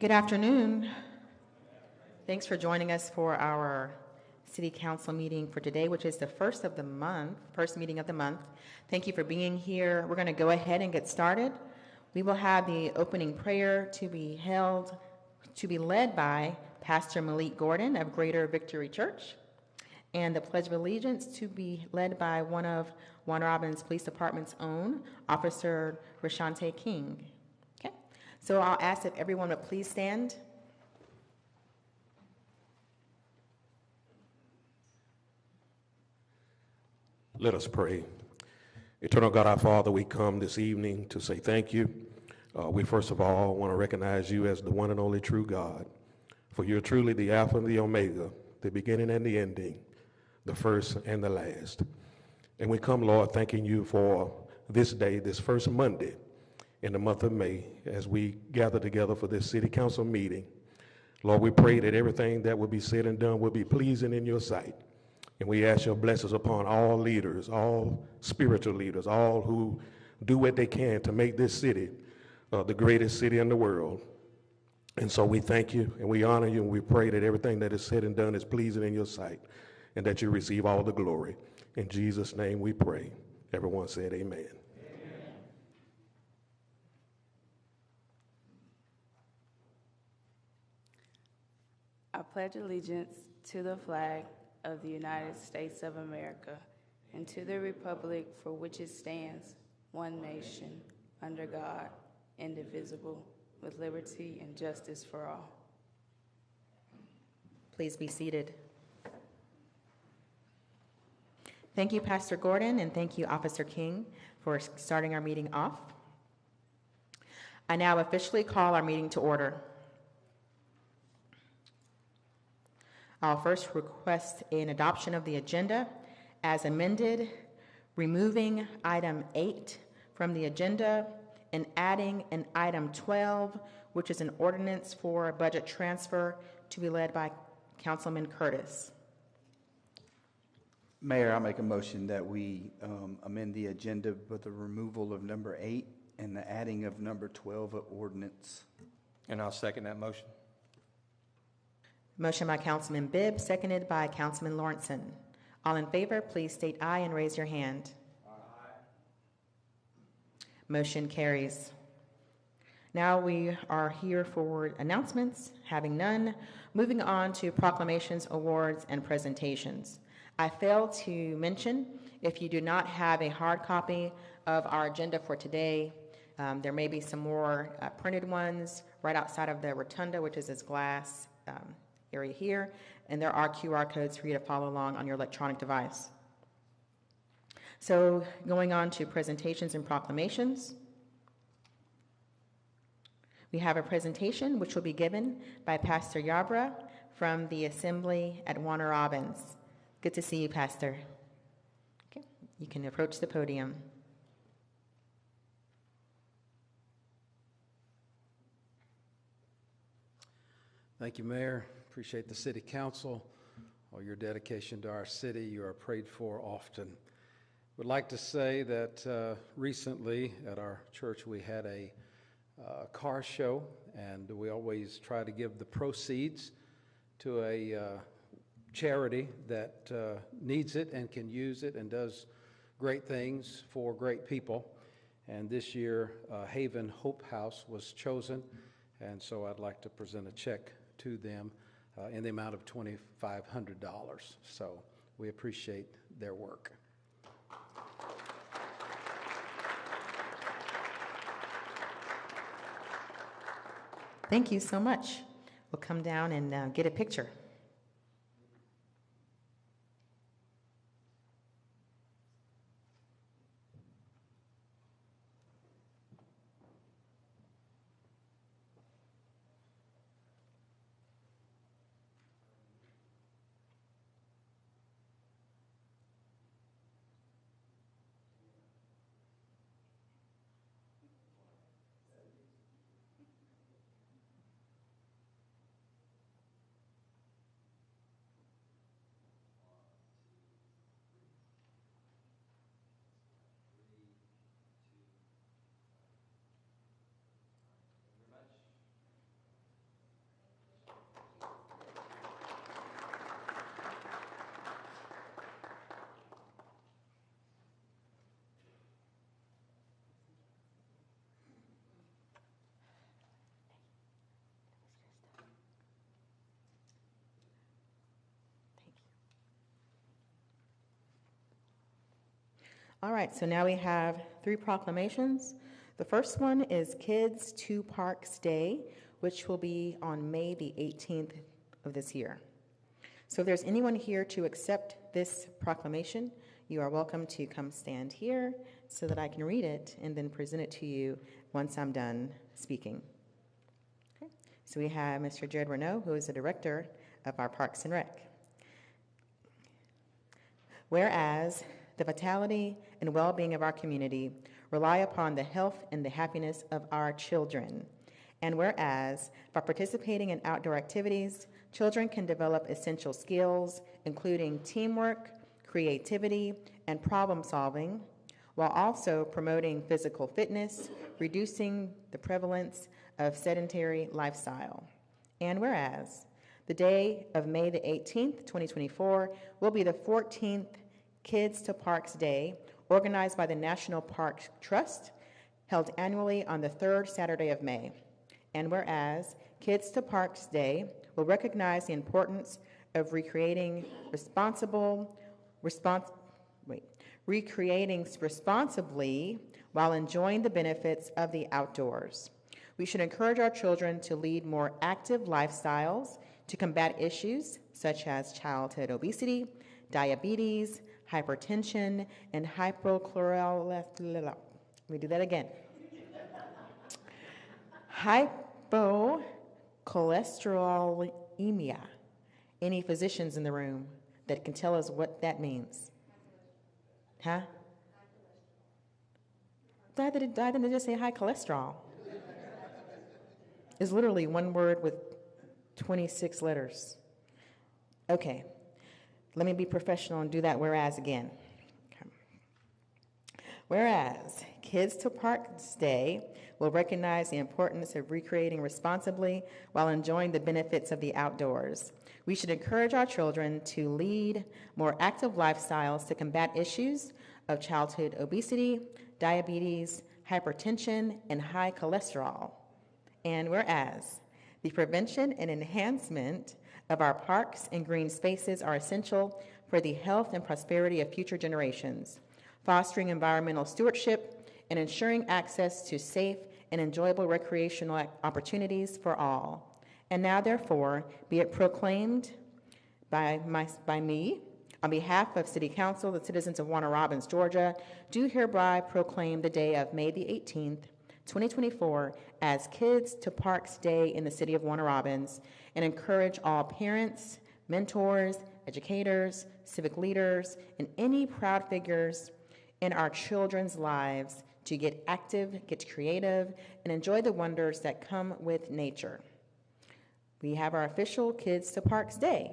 Good afternoon. Thanks for joining us for our City Council meeting for today, which is the first meeting of the month. Thank you for being here. We're going to go ahead and get started. We will have the opening prayer to be led by Pastor Malik Gordon of Greater Victory Church, and the Pledge of Allegiance to be led by one of Warner Robins Police Department's own, Officer Rashante King. Okay, so I'll ask if everyone would please stand. Let us pray. Eternal God, our Father, we come this evening to say thank you. We first of all want to recognize you as the one and only true God, for you're truly the Alpha and the Omega, the beginning and the ending, the first and the last. And we come, Lord, thanking you for this day, this first Monday in the month of May, as we gather together for this City Council meeting. Lord, we pray that everything that will be said and done will be pleasing in your sight. And we ask your blessings upon all leaders, all spiritual leaders, all who do what they can to make this city the greatest city in the world. And so we thank you and we honor you, and we pray that everything that is said and done is pleasing in your sight and that you receive all the glory. In Jesus' name we pray. Everyone said amen. I pledge allegiance to the flag of the United States of America and to the republic for which it stands, one nation, under God, indivisible, with liberty and justice for all. Please be seated. Thank you, Pastor Gordon, and thank you, Officer King, for starting our meeting off. I now officially call our meeting to order. I'll first request an adoption of the agenda as amended, removing item 8 from the agenda and adding an item 12, which is an ordinance for a budget transfer to be led by Councilman Curtis. Mayor, I'll make a motion that we amend the agenda with the removal of number 8 and the adding of number 12 of ordinance. And I'll second that motion. Motion by Councilman Bibb, seconded by Councilman Lawrenson. All in favor, please state aye and raise your hand. Aye. Motion carries. Now we are here for announcements. Having none, moving on to proclamations, awards, and presentations. I failed to mention, if you do not have a hard copy of our agenda for today, there may be some more printed ones right outside of the rotunda, which is this glass area here, and there are QR codes for you to follow along on your electronic device. So going on to presentations and proclamations. We have a presentation which will be given by Pastor Yarbrough from the Assembly at Warner Robins. Good to see you, Pastor. Okay, you can approach the podium. Thank you, Mayor. Appreciate the City Council, all your dedication to our city. You are prayed for often. Would like to say that recently at our church we had a car show, and we always try to give the proceeds to a charity that needs it and can use it and does great things for great people. And this year, Haven Hope House was chosen, and so I'd like to present a check to them in the amount of $2,500. So we appreciate their work. Thank you so much. We'll come down and get a picture. All right, so now we have 3 proclamations. The first one is Kids to Parks Day, which will be on May the 18th of this year. So if there's anyone here to accept this proclamation, you are welcome to come stand here so that I can read it and then present it to you once I'm done speaking. Okay. So we have Mr. Jared Renaud, who is the director of our Parks and Rec. Whereas the vitality and well-being of our community rely upon the health and the happiness of our children. And whereas by participating in outdoor activities, children can develop essential skills, including teamwork, creativity, and problem solving, while also promoting physical fitness, reducing the prevalence of sedentary lifestyle. And whereas the day of May the 18th, 2024 will be the 14th Kids to Parks Day, organized by the National Park Trust, held annually on the 3rd Saturday of May. And whereas Kids to Parks Day will recognize the importance of recreating responsibly while enjoying the benefits of the outdoors. We should encourage our children to lead more active lifestyles to combat issues such as childhood obesity, diabetes, hypertension, and hypochlorolestheria. Let me do that again. Hypocholesterolemia. Any physicians in the room that can tell us what that means? Huh? I didn't just say high cholesterol. It's literally one word with 26 letters. Okay. Let me be professional and do that whereas again. Okay. Whereas Kids to Parks Day will recognize the importance of recreating responsibly while enjoying the benefits of the outdoors. We should encourage our children to lead more active lifestyles to combat issues of childhood obesity, diabetes, hypertension, and high cholesterol. And whereas the prevention and enhancement of our parks and green spaces are essential for the health and prosperity of future generations, fostering environmental stewardship and ensuring access to safe and enjoyable recreational opportunities for all. And now, therefore, be it proclaimed by me, on behalf of City Council, the citizens of Warner Robins, Georgia, do hereby proclaim the day of May the 18th, 2024 as Kids to Parks Day in the city of Warner Robins, and encourage all parents, mentors, educators, civic leaders, and any proud figures in our children's lives to get active, get creative, and enjoy the wonders that come with nature. We have our official Kids to Parks Day.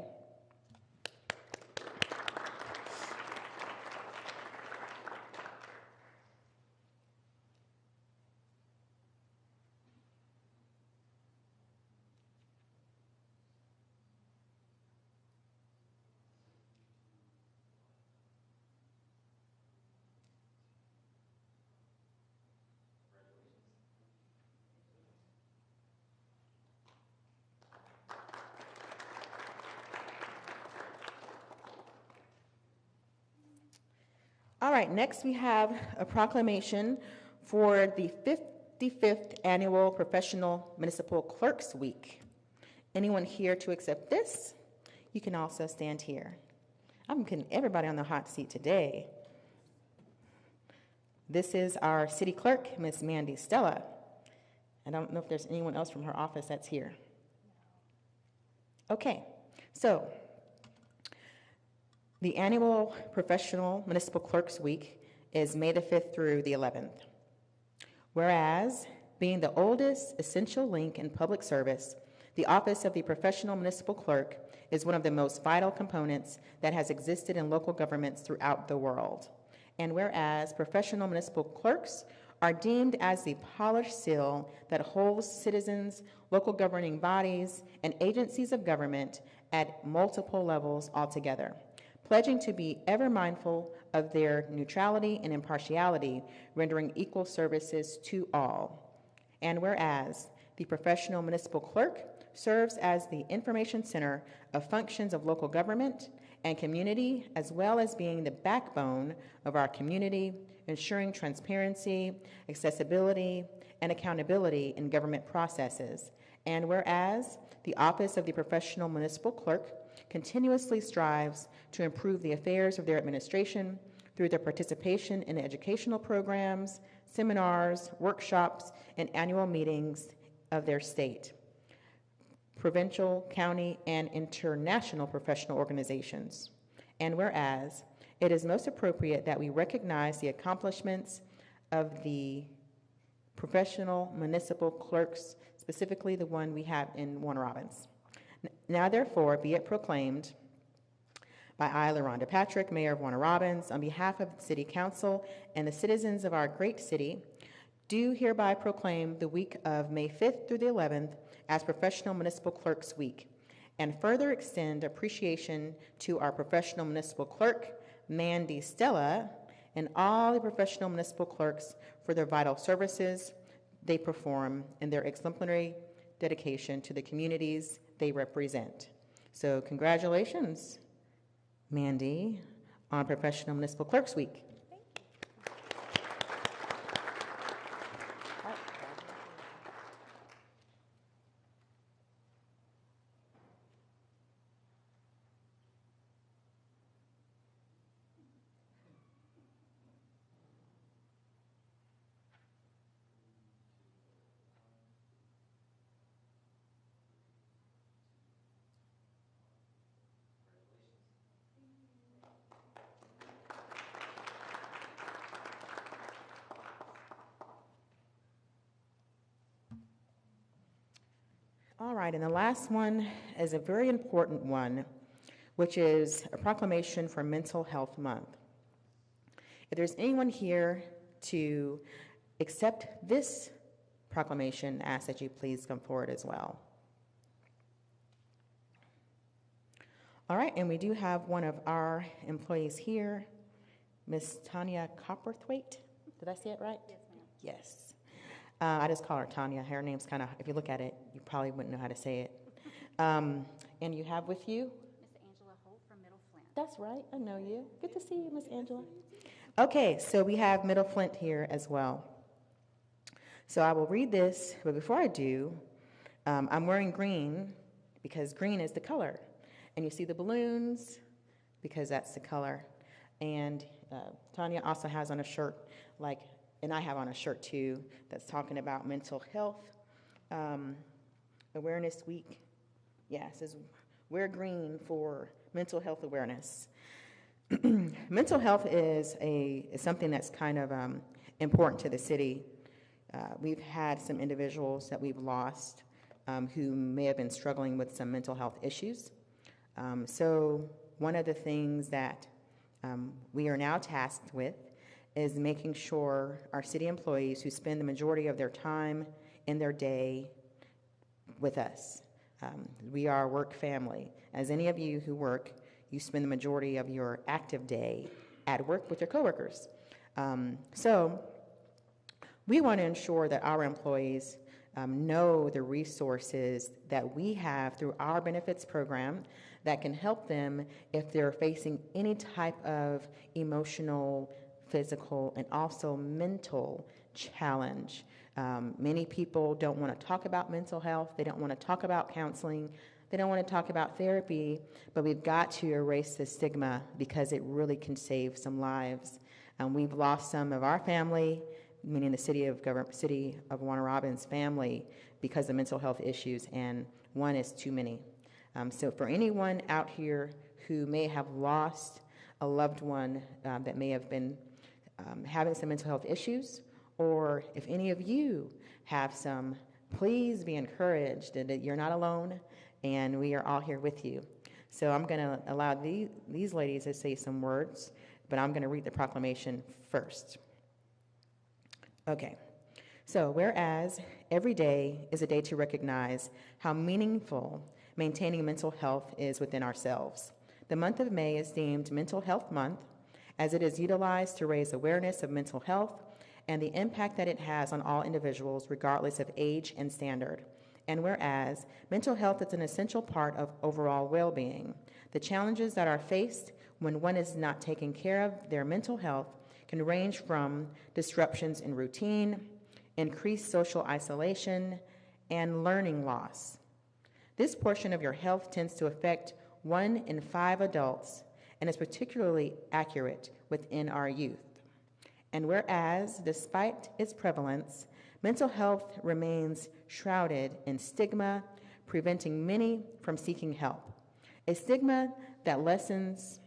All right, next we have a proclamation for the 55th Annual Professional Municipal Clerks Week. Anyone here to accept this? You can also stand here. I'm putting everybody on the hot seat today. This is our city clerk, Ms. Mandy Stella. I don't know if there's anyone else from her office that's here. Okay, so the annual Professional Municipal Clerks Week is May the 5th through the 11th. Whereas, being the oldest essential link in public service, the office of the Professional Municipal Clerk is one of the most vital components that has existed in local governments throughout the world. And whereas professional municipal clerks are deemed as the polished seal that holds citizens, local governing bodies, and agencies of government at multiple levels altogether, pledging to be ever mindful of their neutrality and impartiality, rendering equal services to all. And whereas the professional municipal clerk serves as the information center of functions of local government and community, as well as being the backbone of our community, ensuring transparency, accessibility, and accountability in government processes. And whereas the Office of the Professional Municipal Clerk continuously strives to improve the affairs of their administration through their participation in educational programs, seminars, workshops, and annual meetings of their state, provincial, county, and international professional organizations. And whereas it is most appropriate that we recognize the accomplishments of the professional municipal clerks, specifically the one we have in Warner Robins. Now, therefore, be it proclaimed by I, LaRonda Patrick, Mayor of Warner Robins, on behalf of the City Council and the citizens of our great city, do hereby proclaim the week of May 5th through the 11th as Professional Municipal Clerks Week, and further extend appreciation to our professional municipal clerk, Mandy Stella, and all the professional municipal clerks for their vital services they perform and their exemplary dedication to the communities they represent. So congratulations, Mandy, on Professional Municipal Clerks Week. All right, and the last one is a very important one, which is a proclamation for Mental Health Month. If there's anyone here to accept this proclamation, I ask that you please come forward as well. All right, and we do have one of our employees here, Miss Tanya Copperthwaite. Did I say it right? Yes, ma'am. Yes. I just call her Tanya. Her name's kind of, if you look at it, you probably wouldn't know how to say it. And you have with you? Miss Angela Holt from Middle Flint. That's right. I know you. Good to see you, Miss Angela. Okay, so we have Middle Flint here as well. So I will read this, but before I do, I'm wearing green because green is the color. And you see the balloons because that's the color. And Tanya also has on a shirt and I have on a shirt too that's talking about mental health awareness week. Yeah, it says wear green for mental health awareness. Mental health is something that's kind of important to the city. We've had some individuals that we've lost who may have been struggling with some mental health issues. So one of the things that we are now tasked with is making sure our city employees who spend the majority of their time in their day with us. We are a work family. As any of you who work, you spend the majority of your active day at work with your coworkers. So we want to ensure that our employees know the resources that we have through our benefits program that can help them if they're facing any type of emotional, physical, and also mental challenge. Many people don't want to talk about mental health. They don't want to talk about counseling. They don't want to talk about therapy, but we've got to erase the stigma because it really can save some lives. We've lost some of our family, meaning the city of Warner Robins family, because of mental health issues, and one is too many. So for anyone out here who may have lost a loved one that may have been having some mental health issues, or if any of you have some, please be encouraged that you're not alone, and we are all here with you. So I'm going to allow these ladies to say some words, but I'm going to read the proclamation first. Okay. So whereas every day is a day to recognize how meaningful maintaining mental health is within ourselves, the month of May is deemed Mental Health Month, as it is utilized to raise awareness of mental health and the impact that it has on all individuals, regardless of age and standard. And whereas mental health is an essential part of overall well-being, The challenges that are faced when one is not taking care of their mental health can range from disruptions in routine, increased social isolation, and learning loss. This portion of your health tends to affect 1 in 5 adults and is particularly accurate within our youth. And whereas, despite its prevalence, mental health remains shrouded in stigma, preventing many from seeking help. A stigma that lessens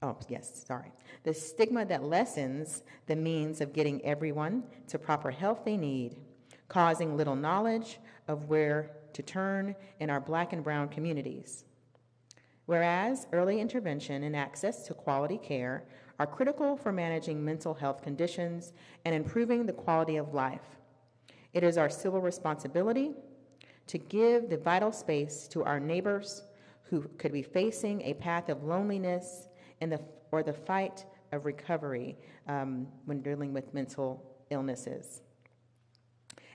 the stigma that lessens the means of getting everyone to proper help they need, causing little knowledge of where to turn in our Black and brown communities. Whereas early intervention and access to quality care are critical for managing mental health conditions and improving the quality of life, it is our civil responsibility to give the vital space to our neighbors who could be facing a path of loneliness or the fight of recovery when dealing with mental illnesses.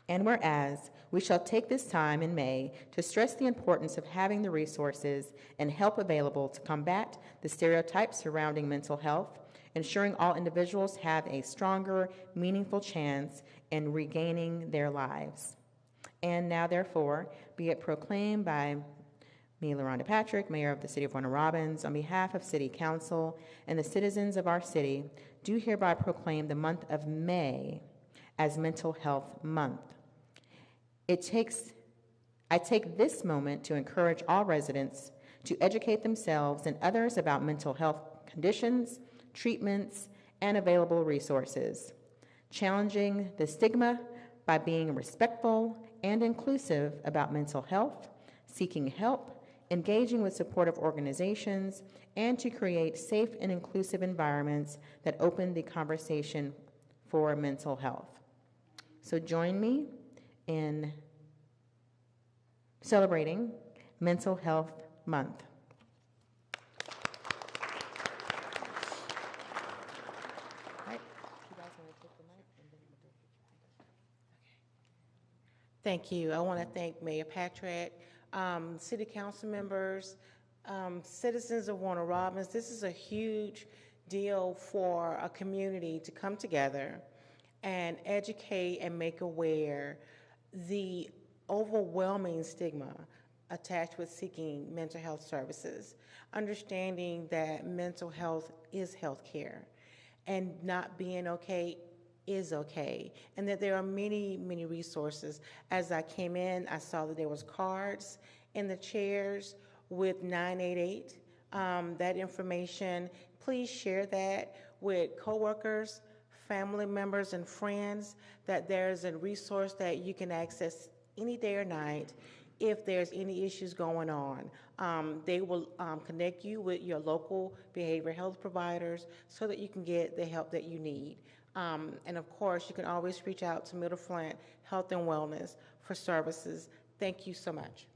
And whereas we shall take this time in May to stress the importance of having the resources and help available to combat the stereotypes surrounding mental health, ensuring all individuals have a stronger, meaningful chance in regaining their lives. And now, therefore, be it proclaimed by me, LaRonda Patrick, Mayor of the City of Warner Robins, on behalf of City Council and the citizens of our city, do hereby proclaim the month of May as Mental Health Month. I take this moment to encourage all residents to educate themselves and others about mental health conditions, treatments, and available resources, challenging the stigma by being respectful and inclusive about mental health, seeking help, engaging with supportive organizations, and to create safe and inclusive environments that open the conversation for mental health. So join me in celebrating Mental Health Month. Thank you. I want to thank Mayor Patrick, City Council members, citizens of Warner Robins. This is a huge deal for a community to come together and educate and make aware the overwhelming stigma attached with seeking mental health services, understanding that mental health is health care and not being okay is okay, and that there are many, many resources. As I came in, I saw that there was cards in the chairs with 988. That information, please share that with coworkers, family members, and friends, that there's a resource that you can access any day or night if there's any issues going on. They will connect you with your local behavioral health providers so that you can get the help that you need. And of course, you can always reach out to Middle Flint Health and Wellness for services. Thank you so much.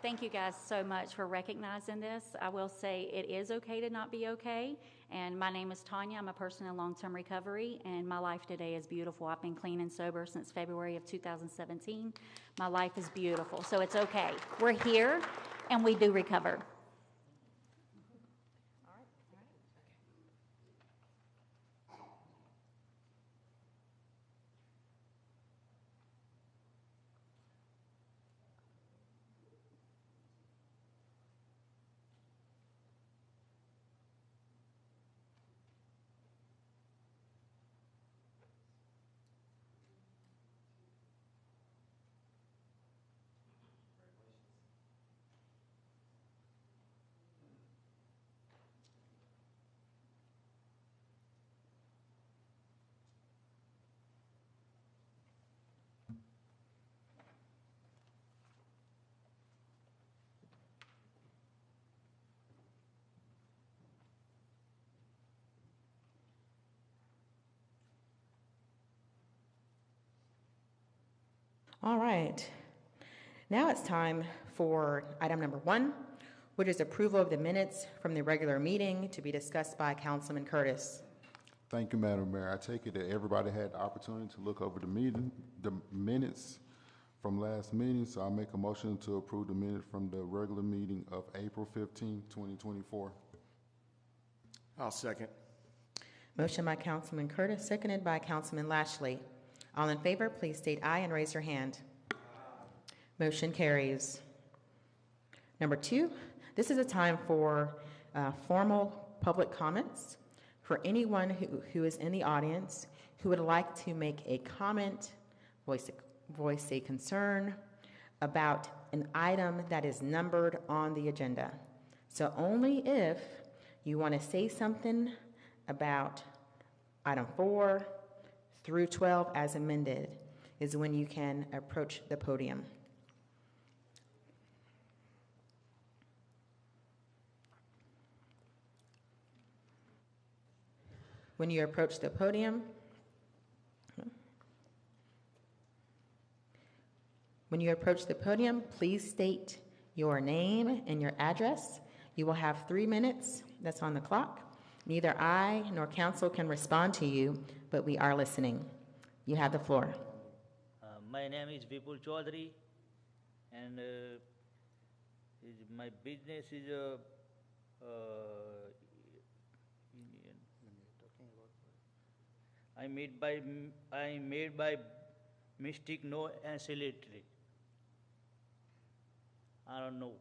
Thank you guys so much for recognizing this. I will say it is okay to not be okay. And my name is Tanya. I'm a person in long-term recovery, and my life today is beautiful. I've been clean and sober since February of 2017. My life is beautiful, so it's okay. We're here, and we do recover. All right. Now it's time for item number 1, which is approval of the minutes from the regular meeting to be discussed by Councilman Curtis. Thank you, Madam Mayor. I take it that everybody had the opportunity to look over the minutes from last meeting, so I'll make a motion to approve the minute from the regular meeting of April 15, 2024. I'll second. Motion by Councilman Curtis, seconded by Councilman Lashley. All in favor, please state aye and raise your hand. Motion carries. Number 2, this is a time for formal public comments. For anyone who is in the audience who would like to make a comment, voice a concern about an item that is numbered on the agenda. So only if you want to say something about item 4 through 12 as amended is when you can approach the podium. When you approach the podium, please state your name and your address. You will have 3 minutes. That's on the clock. Neither I nor council can respond to you, but we are listening. You have the floor. My name is Vipul Chaudhary, and my business is I made by mistake no ancillary. I don't know.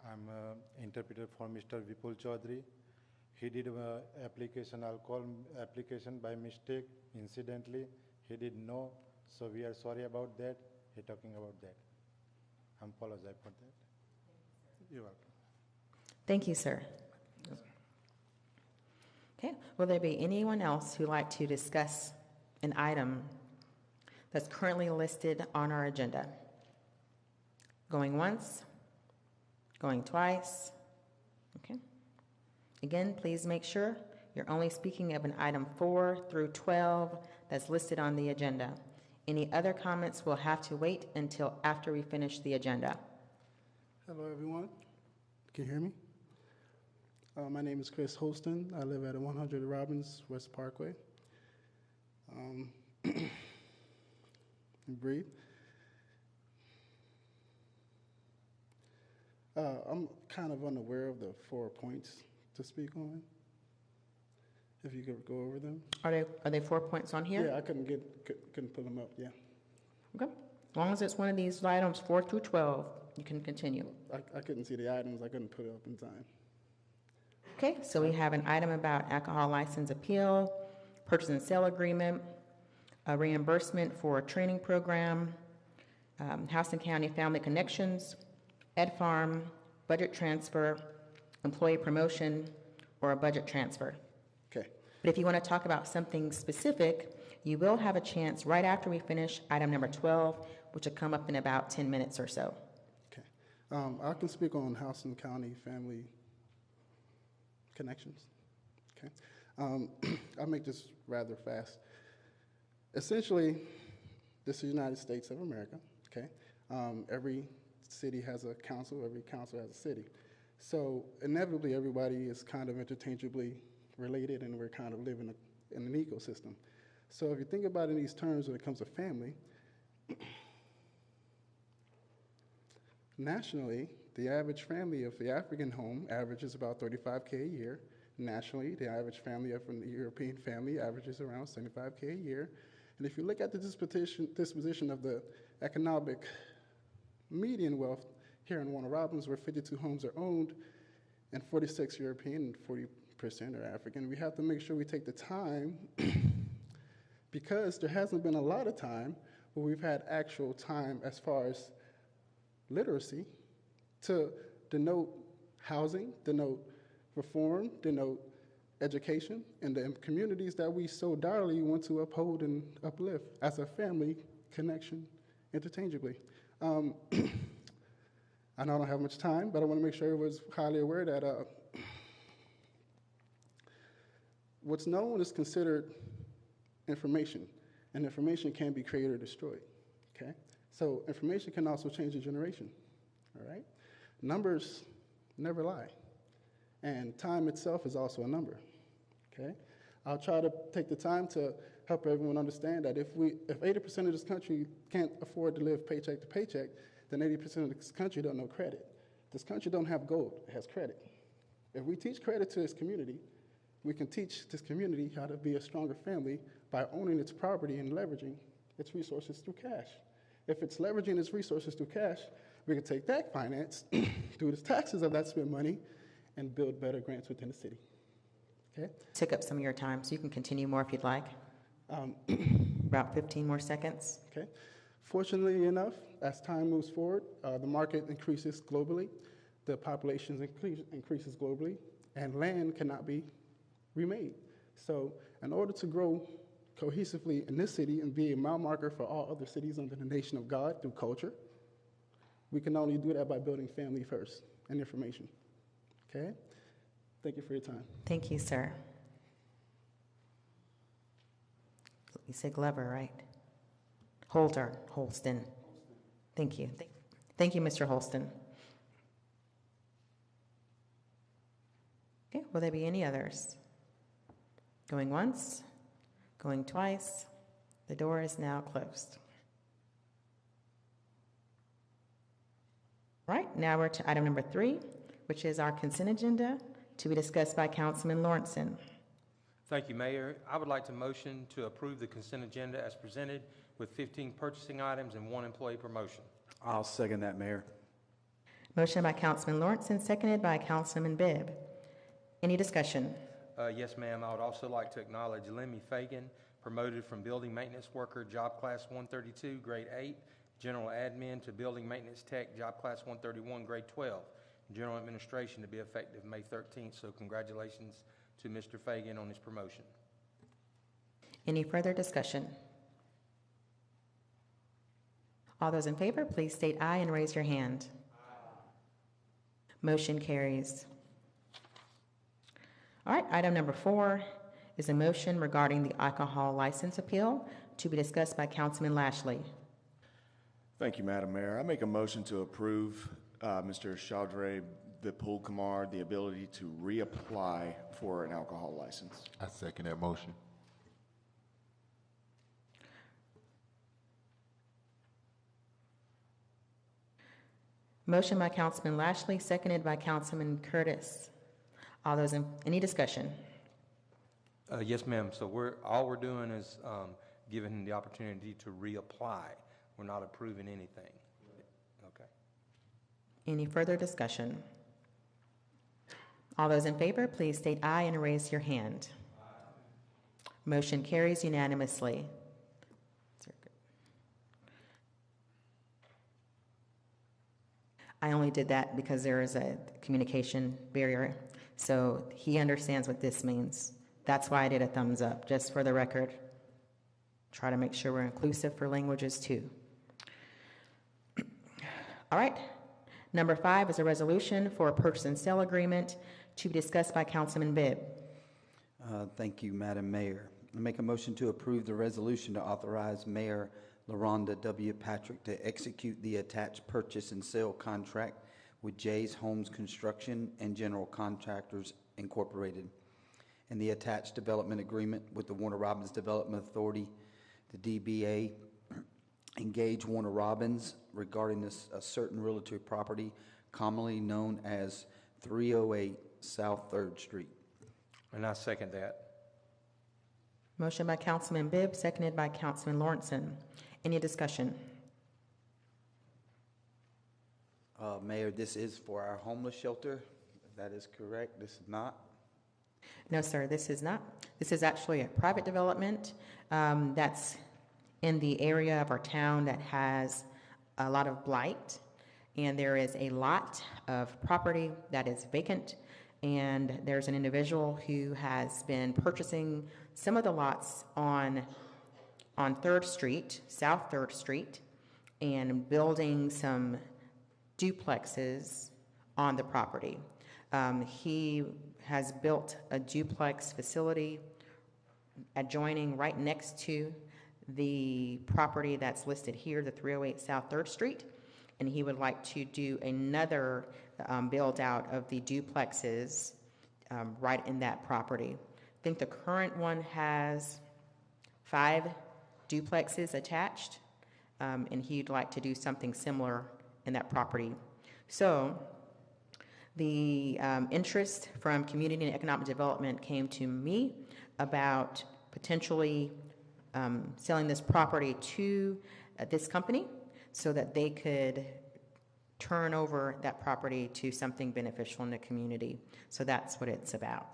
I'm an interpreter for Mr. Vipul Chaudhary. He did application, alcohol application by mistake, incidentally. He didn't know, so we are sorry about that. He's talking about that. I apologize for that. You're welcome. Thank you, sir. Okay, will there be anyone else who'd like to discuss an item that's currently listed on our agenda? Going once? Going twice? Okay. Again, please make sure you're only speaking of an item 4 through 12 that's listed on the agenda. Any other comments will have to wait until after we finish the agenda. Hello, everyone. Can you hear me? My name is Chris Holston. I live at 100 Robbins West Parkway. Breathe. I'm kind of unaware of the 4 points to speak on. If you could go over them. Are they 4 points on here? Yeah, I couldn't pull them up. Yeah. Okay. As long as it's one of these items 4 through 12, you can continue. I couldn't see the items. I couldn't put it up in time. Okay, so we have an item about alcohol license appeal, purchase and sale agreement, a reimbursement for a training program, Houston County Family Connections, Ed Farm, budget transfer, employee promotion, or a budget transfer. Okay. But if you want to talk about something specific, you will have a chance right after we finish item number 12, which will come up in about 10 minutes or so. Okay. I can speak on Houston County Family Connections. Okay. I'll make this rather fast. Essentially, this is the United States of America. Okay. Every city has a council. Every council has a city. So inevitably, everybody is kind of interchangeably related, and we're kind of living in an ecosystem. So if you think about it in these terms when it comes to family, nationally, the average family of the African home averages about $35K a year. Nationally, the average family of an European family averages around $75K a year. And if you look at the disposition of the economic median wealth here in Warner Robins, where 52 homes are owned and 46 European and 40% are African, we have to make sure we take the time because there hasn't been a lot of time where we've had actual time as far as literacy to denote housing, denote reform, denote education, and the communities that we so direly want to uphold and uplift as a family connection interchangeably. I know I don't have much time, but I want to make sure everyone's highly aware that what's known is considered information, and information can be created or destroyed, okay? So information can also change a generation, all right? Numbers never lie, and time itself is also a number, okay? I'll try to take the time to help everyone understand that if 80% of this country can't afford to live paycheck to paycheck, then 80% of this country don't know credit. This country don't have gold, it has credit. If we teach credit to this community, we can teach this community how to be a stronger family by owning its property and leveraging its resources through cash. If it's leveraging its resources through cash, we can take that finance, through the taxes of that spent money, and build better grants within the city. Okay? Took up some of your time, so you can continue more if you'd like. About 15 more seconds. Okay. Fortunately enough, as time moves forward, the market increases globally, the population increases globally, and land cannot be remade. So in order to grow cohesively in this city and be a mile marker for all other cities under the nation of God through culture, we can only do that by building family first and information. Okay? Thank you for your time. Thank you, sir. You said Glover, right? Holston. Thank you. Thank you, Mr. Holston. Okay, will there be any others? Going once, going twice. The door is now closed. All right, now we're to item number 3, which is our consent agenda to be discussed by Councilman Lawrenson. Thank you, Mayor. I would like to motion to approve the consent agenda as presented with 15 purchasing items and 1 employee promotion. I'll second that, Mayor. Motion by Councilman Lawrenson, seconded by Councilman Bibb. Any discussion? Yes, ma'am. I would also like to acknowledge Lemmy Fagan, promoted from building maintenance worker, job class 132, grade 8, general admin, to building maintenance tech, job class 131, grade 12, general administration, to be effective May 13th. So congratulations to Mr. Fagan on his promotion. Any further discussion? All those in favor, please state aye and raise your hand. Motion carries. All right, item number 4 is a motion regarding the alcohol license appeal to be discussed by Councilman Lashley. Thank you, Madam Mayor. I make a motion to approve Mr. Chaudhry Vipul Kumar the ability to reapply for an alcohol license. I second that motion. Motion by Councilman Lashley, seconded by Councilman Curtis. All those in, any discussion? Yes, ma'am. So all we're doing is giving him the opportunity to reapply. We're not approving anything. Okay. Any further discussion? All those in favor, please state aye and raise your hand. Motion carries unanimously. I only did that because there is a communication barrier, so he understands what this means. That's why I did a thumbs up, just for the record. Try to make sure we're inclusive for languages too. All right. Number 5 is a resolution for a purchase and sale agreement to be discussed by Councilman Bibb. Thank you, Madam Mayor. I make a motion to approve the resolution to authorize Mayor LaRonda W. Patrick to execute the attached purchase and sale contract with Jay's Homes Construction and General Contractors Incorporated, and the attached development agreement with the Warner Robins Development Authority, the DBA, engage Warner Robins regarding a certain realty property commonly known as 308 South 3rd Street. And I second that. Motion by Councilman Bibb, seconded by Councilman Lawrenson. Any discussion? Mayor, this is for our homeless shelter. If that is correct, this is not? No, sir, this is not. This is actually a private development that's in the area of our town that has a lot of blight, and there is a lot of property that is vacant, and there's an individual who has been purchasing some of the lots on 3rd Street, South 3rd Street, and building some duplexes on the property. He has built a duplex facility adjoining right next to the property that's listed here, the 308 South 3rd Street, and he would like to do another build out of the duplexes right in that property. I think the current one has 5 duplexes attached, and he'd like to do something similar in that property. So the interest from Community and Economic Development came to me about potentially selling this property to this company so that they could turn over that property to something beneficial in the community. So that's what it's about.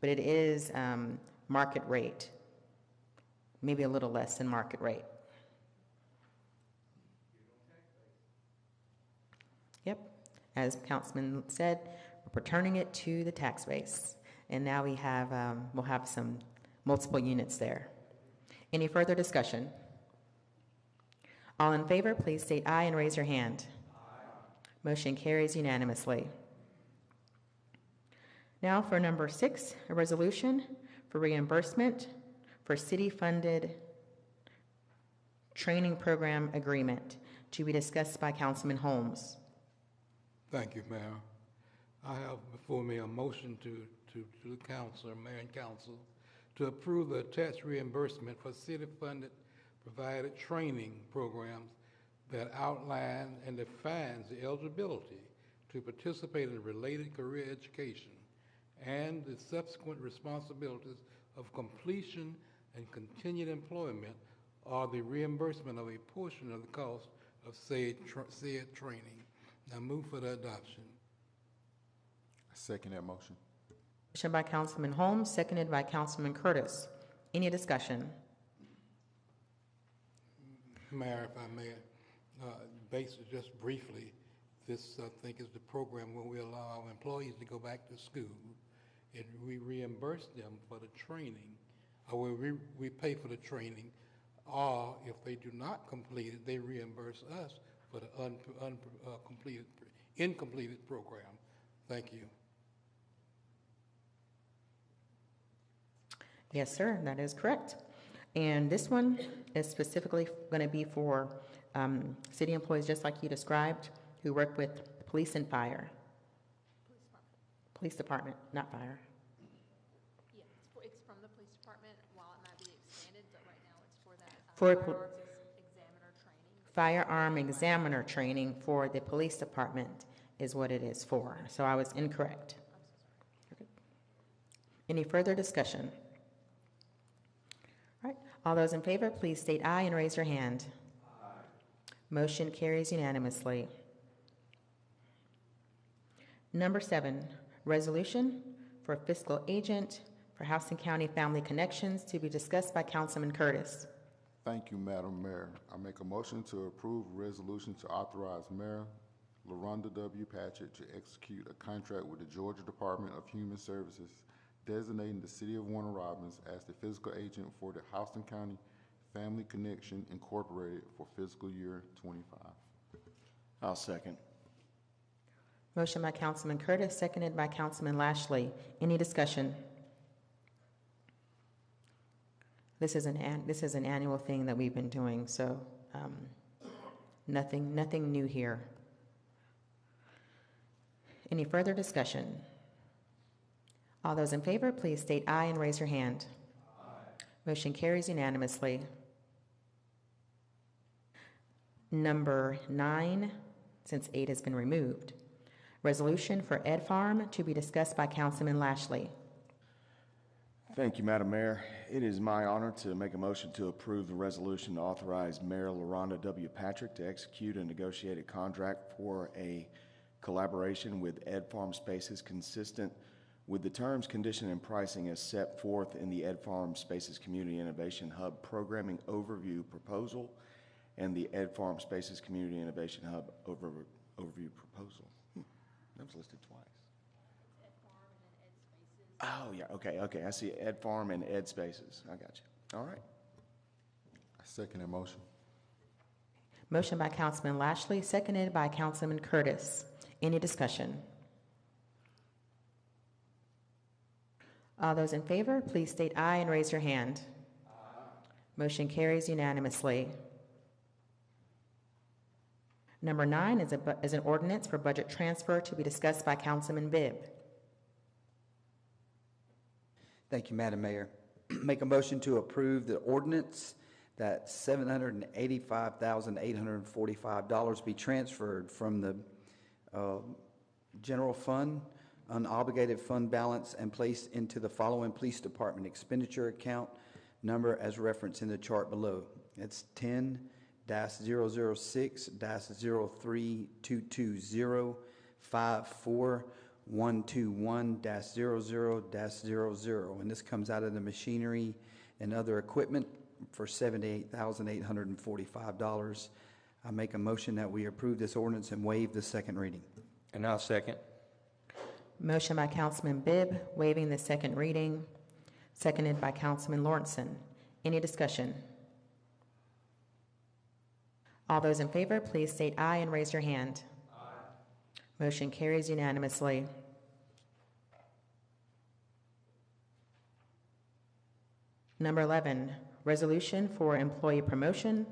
But it is market rate, maybe a little less than market rate. Yep, as Councilman said, we're returning it to the tax base. And now we have, we'll have some multiple units there. Any further discussion? All in favor, please state aye and raise your hand. Motion carries unanimously. Now for number 6, a resolution for reimbursement for city-funded training program agreement to be discussed by Councilman Holmes. Thank you, Mayor. I have before me a motion to the council, mayor and council, to approve the attached reimbursement for city-funded provided training programs that outline and defines the eligibility to participate in related career education and the subsequent responsibilities of completion and continued employment or the reimbursement of a portion of the cost of said training. Now move for the adoption. I second that motion. Motion by Councilman Holmes, seconded by Councilman Curtis. Any discussion? Mayor, if I may, just briefly, this I think is the program where we allow our employees to go back to school, and we reimburse them for the training, or we pay for the training, or if they do not complete it, they reimburse us for the incompleted program. Thank you. Yes, sir, that is correct. And this one is specifically going to be for city employees, just like you described, who work with police and fire. Police department, not fire. Yeah, it's from the police department. While it might be expanded, but right now it's for that Firearm examiner training for the police department is what it is for. So I was incorrect. Any further discussion? All right. All those in favor, please state aye and raise your hand. Aye. Motion carries unanimously. Number 7, resolution for fiscal agent for Houston County Family Connections to be discussed by Councilman Curtis. Thank you, Madam Mayor. I make a motion to approve a resolution to authorize Mayor LaRonda W. Patrick to execute a contract with the Georgia Department of Human Services, designating the City of Warner Robins as the fiscal agent for the Houston County Family Connection Incorporated for fiscal year 25. I'll second. Motion by Councilman Curtis, seconded by Councilman Lashley. Any discussion? This is an annual thing that we've been doing, so nothing new here. Any further discussion? All those in favor, please state aye and raise your hand. Aye. Motion carries unanimously. Number 9, since 8 has been removed. Resolution for Ed Farm to be discussed by Councilman Lashley. Thank you, Madam Mayor. It is my honor to make a motion to approve the resolution to authorize Mayor LaRonda W. Patrick to execute a negotiated contract for a collaboration with Ed Farm Spaces consistent with the terms, condition, and pricing as set forth in the Ed Farm Spaces Community Innovation Hub Programming Overview Proposal and the Ed Farm Spaces Community Innovation Hub Overview Proposal. That was listed twice. Oh, yeah, okay. I see Ed Farm and Ed Spaces. I got you. All right. I second that motion. Motion by Councilman Lashley, seconded by Councilman Curtis. Any discussion? All those in favor, please state aye and raise your hand. Aye. Motion carries unanimously. Number 9 is an ordinance for budget transfer to be discussed by Councilman Bibb. Thank you, Madam Mayor. Make a motion to approve the ordinance that $785,845 be transferred from the general fund, unobligated fund balance, and placed into the following police department expenditure account number as referenced in the chart below. It's 10-006-0322054-121-00-00, and this comes out of the machinery and other equipment for $78,845. I make a motion that we approve this ordinance and waive the second reading. And I'll second. Motion by Councilman Bibb, waiving the second reading, seconded by Councilman Lawrenson. Any discussion? All those in favor, please state aye and raise your hand. Aye. Motion carries unanimously. Number 11, resolution for employee promotion.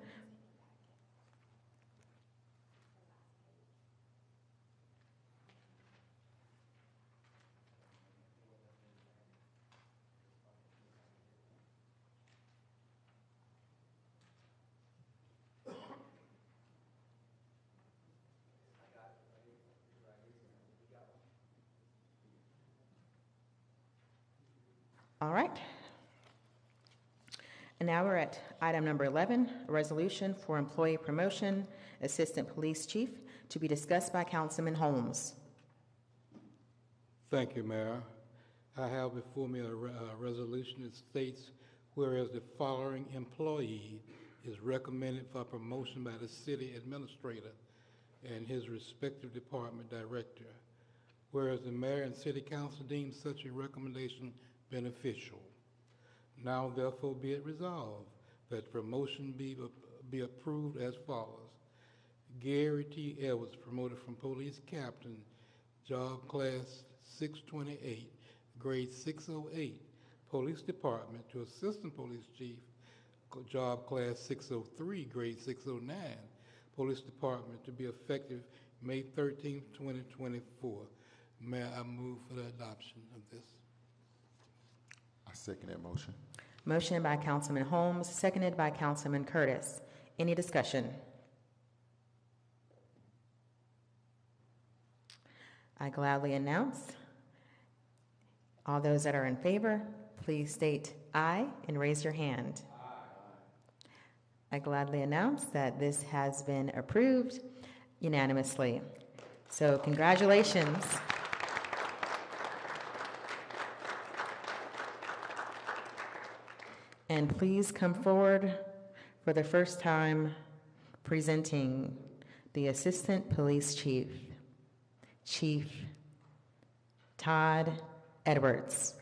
All right. And now we're at item number 11, a resolution for employee promotion, Assistant Police Chief, to be discussed by Councilman Holmes. Thank you, Mayor. I have before me a resolution that states, whereas the following employee is recommended for promotion by the city administrator and his respective department director, whereas the mayor and city council deem such a recommendation beneficial. Now therefore be it resolved that promotion be approved as follows. Gary T. Edwards, promoted from police captain, job class 628, grade 608, police department, to assistant police chief, job class 603, grade 609, police department, to be effective May 13, 2024. Mayor, I move for the adoption of this. I second that motion. Motion by Councilman Holmes, seconded by Councilman Curtis. Any discussion? I gladly announce all those that are in favor, please state aye and raise your hand. Aye. I gladly announce that this has been approved unanimously. So congratulations. And please come forward for the first time presenting the Assistant Police Chief, Chief Todd Edwards.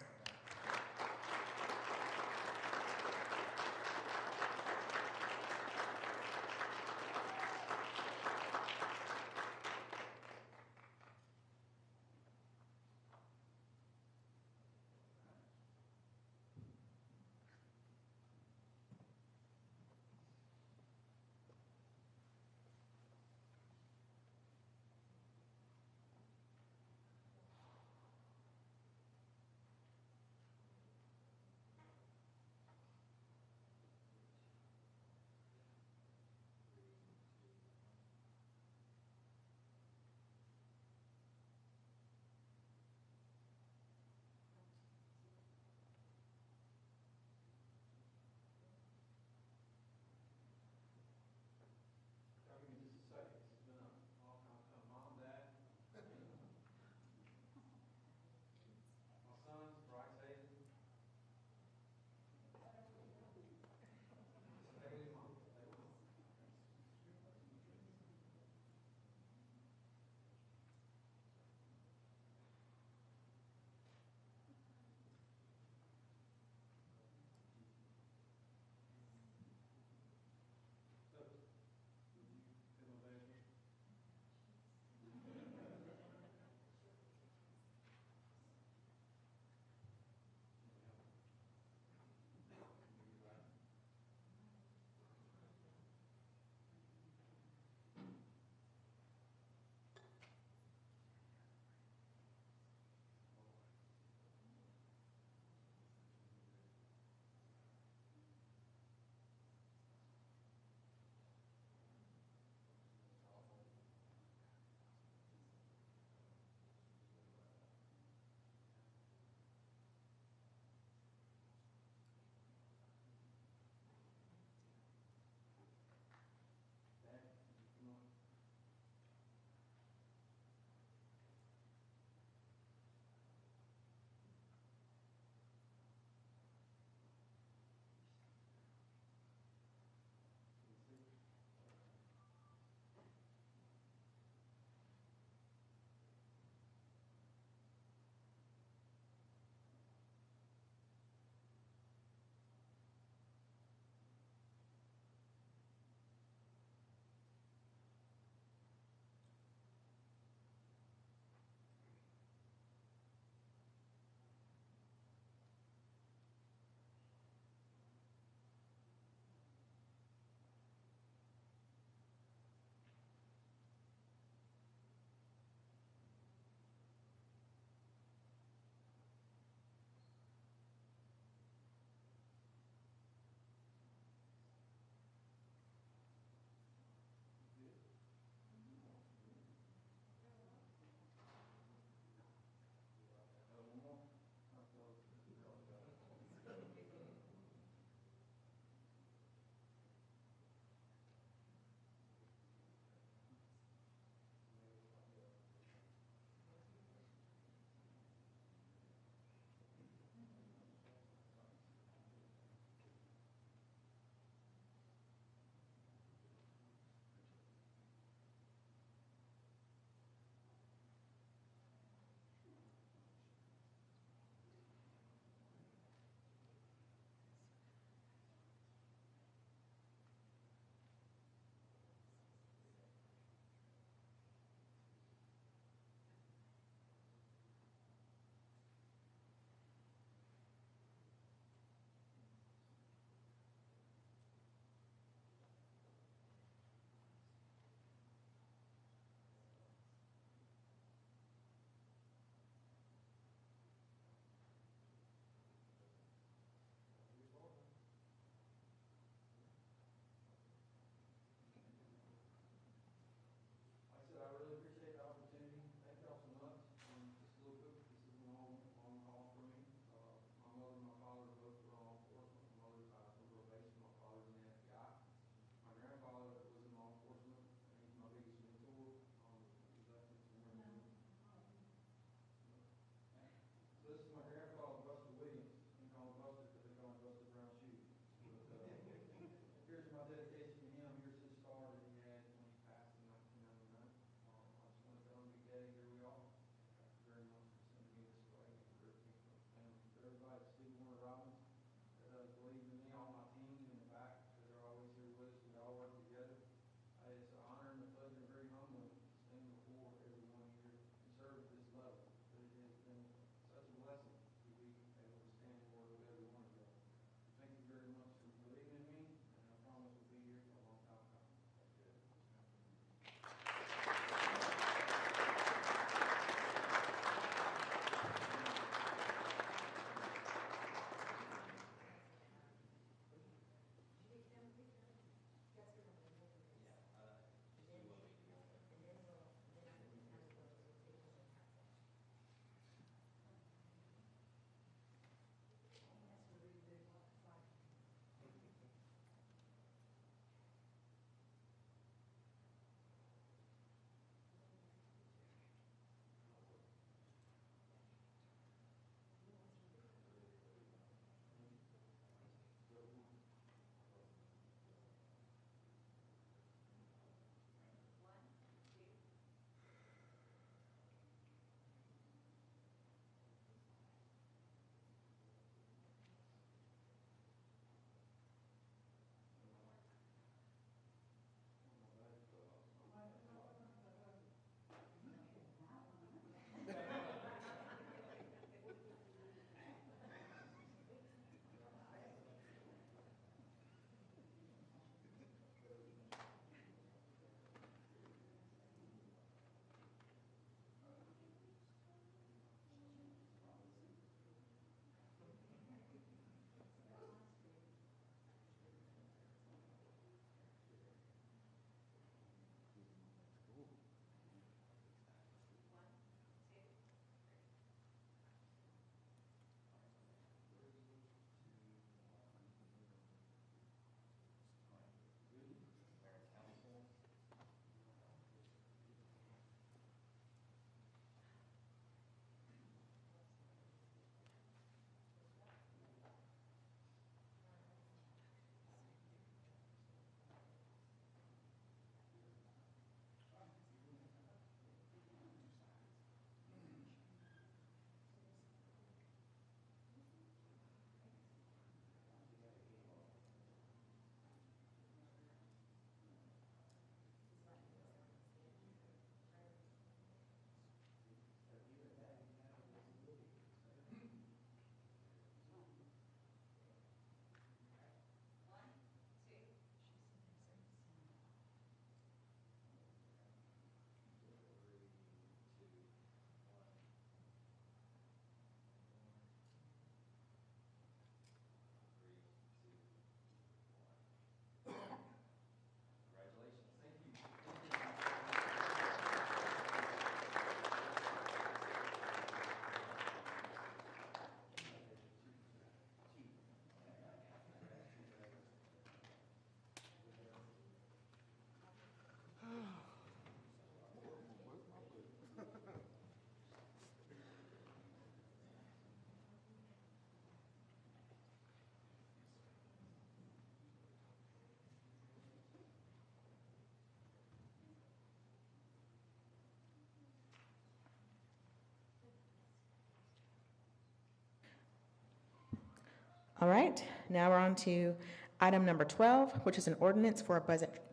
All right, now we're on to item number 12, which is an ordinance for a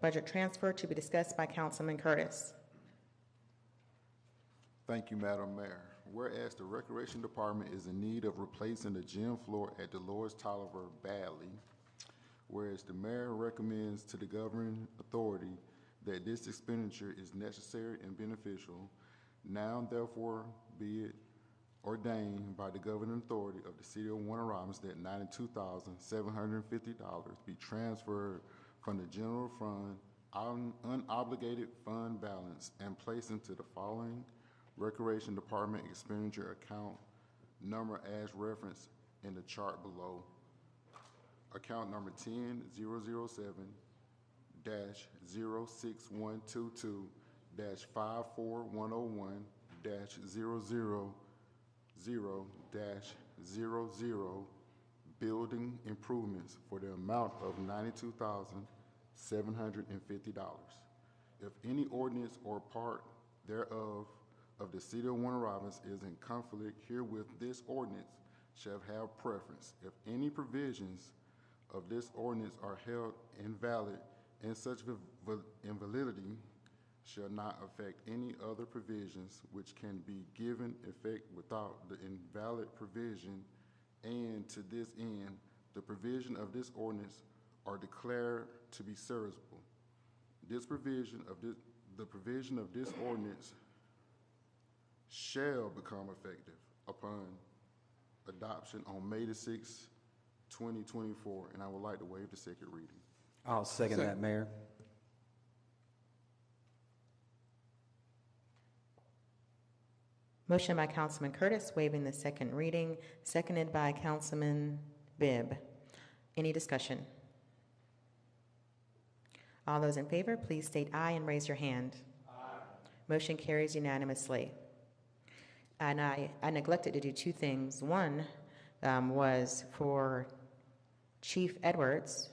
budget transfer to be discussed by Councilman Curtis. Thank you, Madam Mayor. Whereas the Recreation Department is in need of replacing the gym floor at Dolores Tolliver badly, whereas the mayor recommends to the governing authority that this expenditure is necessary and beneficial, now therefore be it ordained by the governing authority of the city of Warner Robins that $92,750 be transferred from the general fund unobligated fund balance and placed into the following Recreation Department expenditure account number as referenced in the chart below. Account number 10-007-06122-54101-000 building improvements for the amount of $92,750. If any ordinance or part thereof of the city of Warner Robins is in conflict herewith, this ordinance shall have preference. If any provisions of this ordinance are held invalid, and such invalidity shall not affect any other provisions which can be given effect without the invalid provision, and to this end, the provision of this ordinance are declared to be serviceable. The provision of this ordinance shall become effective upon adoption on May the 6th, 2024, and I would like to waive the second reading. I'll second that, Mayor. Motion by Councilman Curtis, waiving the second reading, seconded by Councilman Bibb. Any discussion? All those in favor, please state aye and raise your hand. Aye. Motion carries unanimously. And I neglected to do two things. One was for Chief Edwards.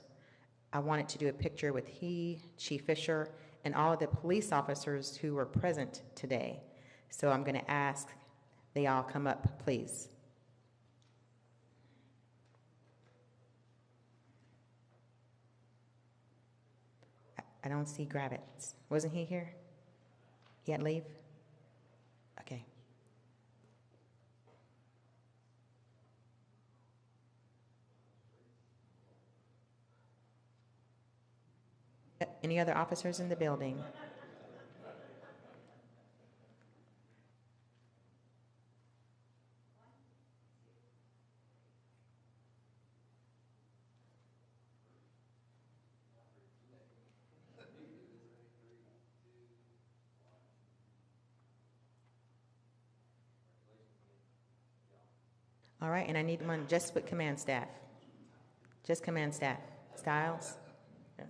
I wanted to do a picture with he, Chief Fisher, and all of the police officers who were present today. So I'm going to ask they all come up, please. I don't see Gravitz. Wasn't he here? He had to leave? Okay. Any other officers in the building? All right, and I need one just with command staff. Just command staff. Styles? Yeah.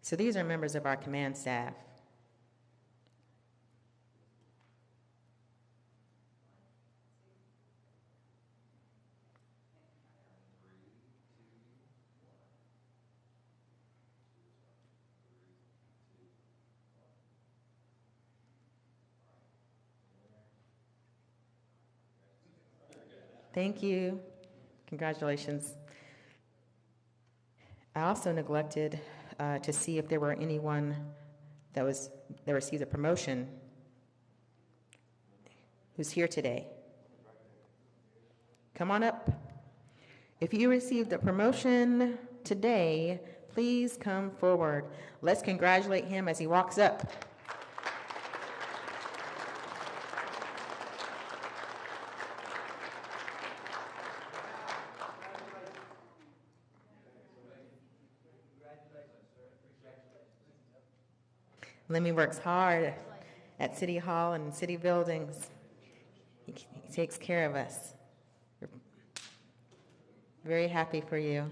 So these are members of our command staff. Thank you. Congratulations. I also neglected to see if there were anyone that received a promotion who's here today. Come on up. If you received a promotion today, please come forward. Let's congratulate him as he walks up. Lemmy works hard at City Hall and city buildings. He takes care of us. We're very happy for you.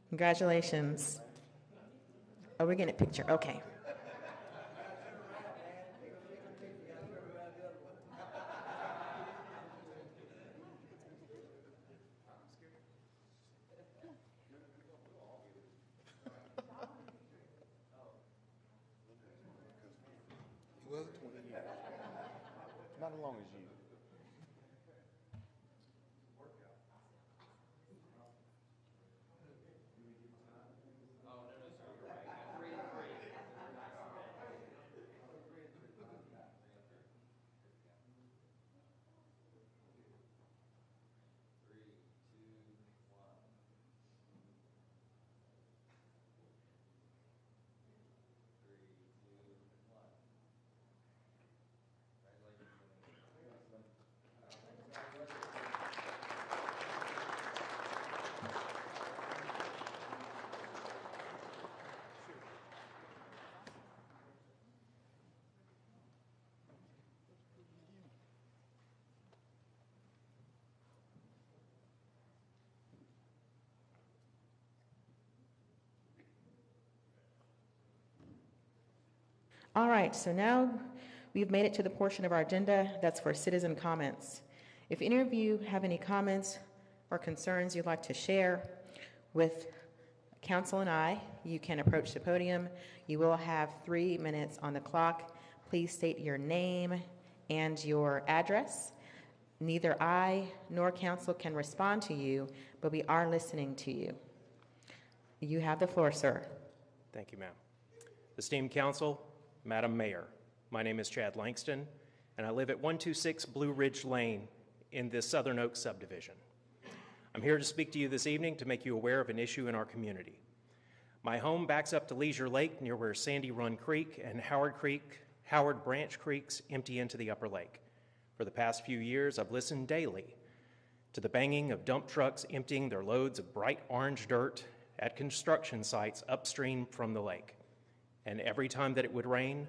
Congratulations. Oh, we're getting a picture. Okay. long as you. All right, so now we've made it to the portion of our agenda that's for citizen comments. If any of you have any comments or concerns you'd like to share with council and I, you can approach the podium. You will have 3 minutes on the clock. Please state your name and your address. Neither I nor council can respond to you, but we are listening to you. You have the floor, sir. Thank you, ma'am. Esteemed council, Madam Mayor, my name is Chad Langston, and I live at 126 Blue Ridge Lane in the Southern Oaks subdivision. I'm here to speak to you this evening to make you aware of an issue in our community. My home backs up to Leisure Lake near where Sandy Run Creek and Howard Branch Creeks empty into the upper lake. For the past few years, I've listened daily to the banging of dump trucks emptying their loads of bright orange dirt at construction sites upstream from the lake. And every time that it would rain,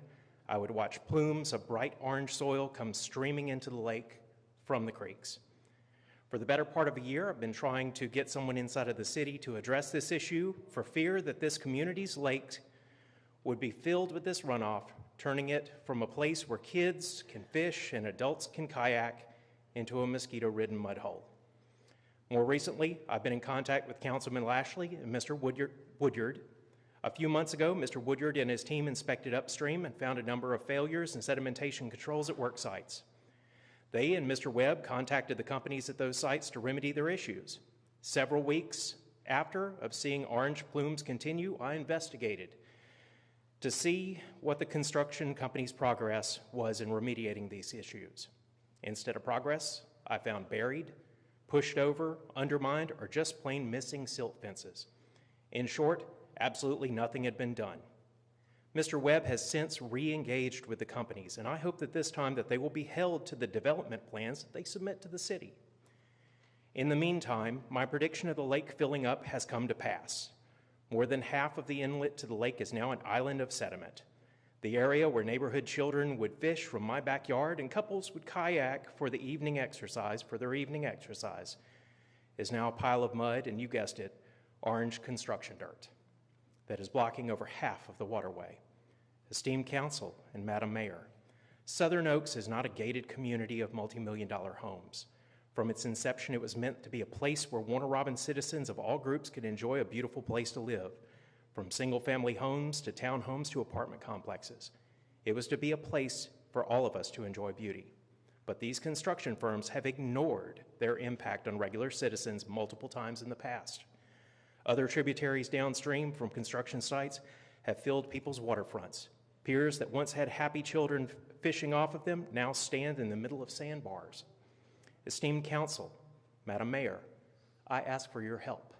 I would watch plumes of bright orange soil come streaming into the lake from the creeks. For the better part of a year, I've been trying to get someone inside of the city to address this issue for fear that this community's lake would be filled with this runoff, turning it from a place where kids can fish and adults can kayak into a mosquito-ridden mud hole. More recently, I've been in contact with Councilman Lashley and Mr. Woodyard. A few months ago, Mr. Woodyard and his team inspected upstream and found a number of failures in sedimentation controls at work sites. They and Mr. Webb contacted the companies at those sites to remedy their issues. Several weeks after of seeing orange plumes continue, I investigated to see what the construction company's progress was in remediating these issues. Instead of progress, I found buried, pushed over, undermined, or just plain missing silt fences. In short, absolutely nothing had been done. Mr. Webb has since re-engaged with the companies, and I hope that this time that they will be held to the development plans that they submit to the city. In the meantime, my prediction of the lake filling up has come to pass. More than half of the inlet to the lake is now an island of sediment. The area where neighborhood children would fish from my backyard and couples would kayak for their evening exercise is now a pile of mud, and you guessed it, orange construction dirt that is blocking over half of the waterway. Esteemed council and Madam Mayor, Southern Oaks is not a gated community of multi-million-dollar homes. From its inception, it was meant to be a place where Warner Robins citizens of all groups could enjoy a beautiful place to live, from single-family homes to townhomes to apartment complexes. It was to be a place for all of us to enjoy beauty. But these construction firms have ignored their impact on regular citizens multiple times in the past. Other tributaries downstream from construction sites have filled people's waterfronts. Piers that once had happy children fishing off of them now stand in the middle of sandbars. Esteemed council, Madam Mayor, I ask for your help.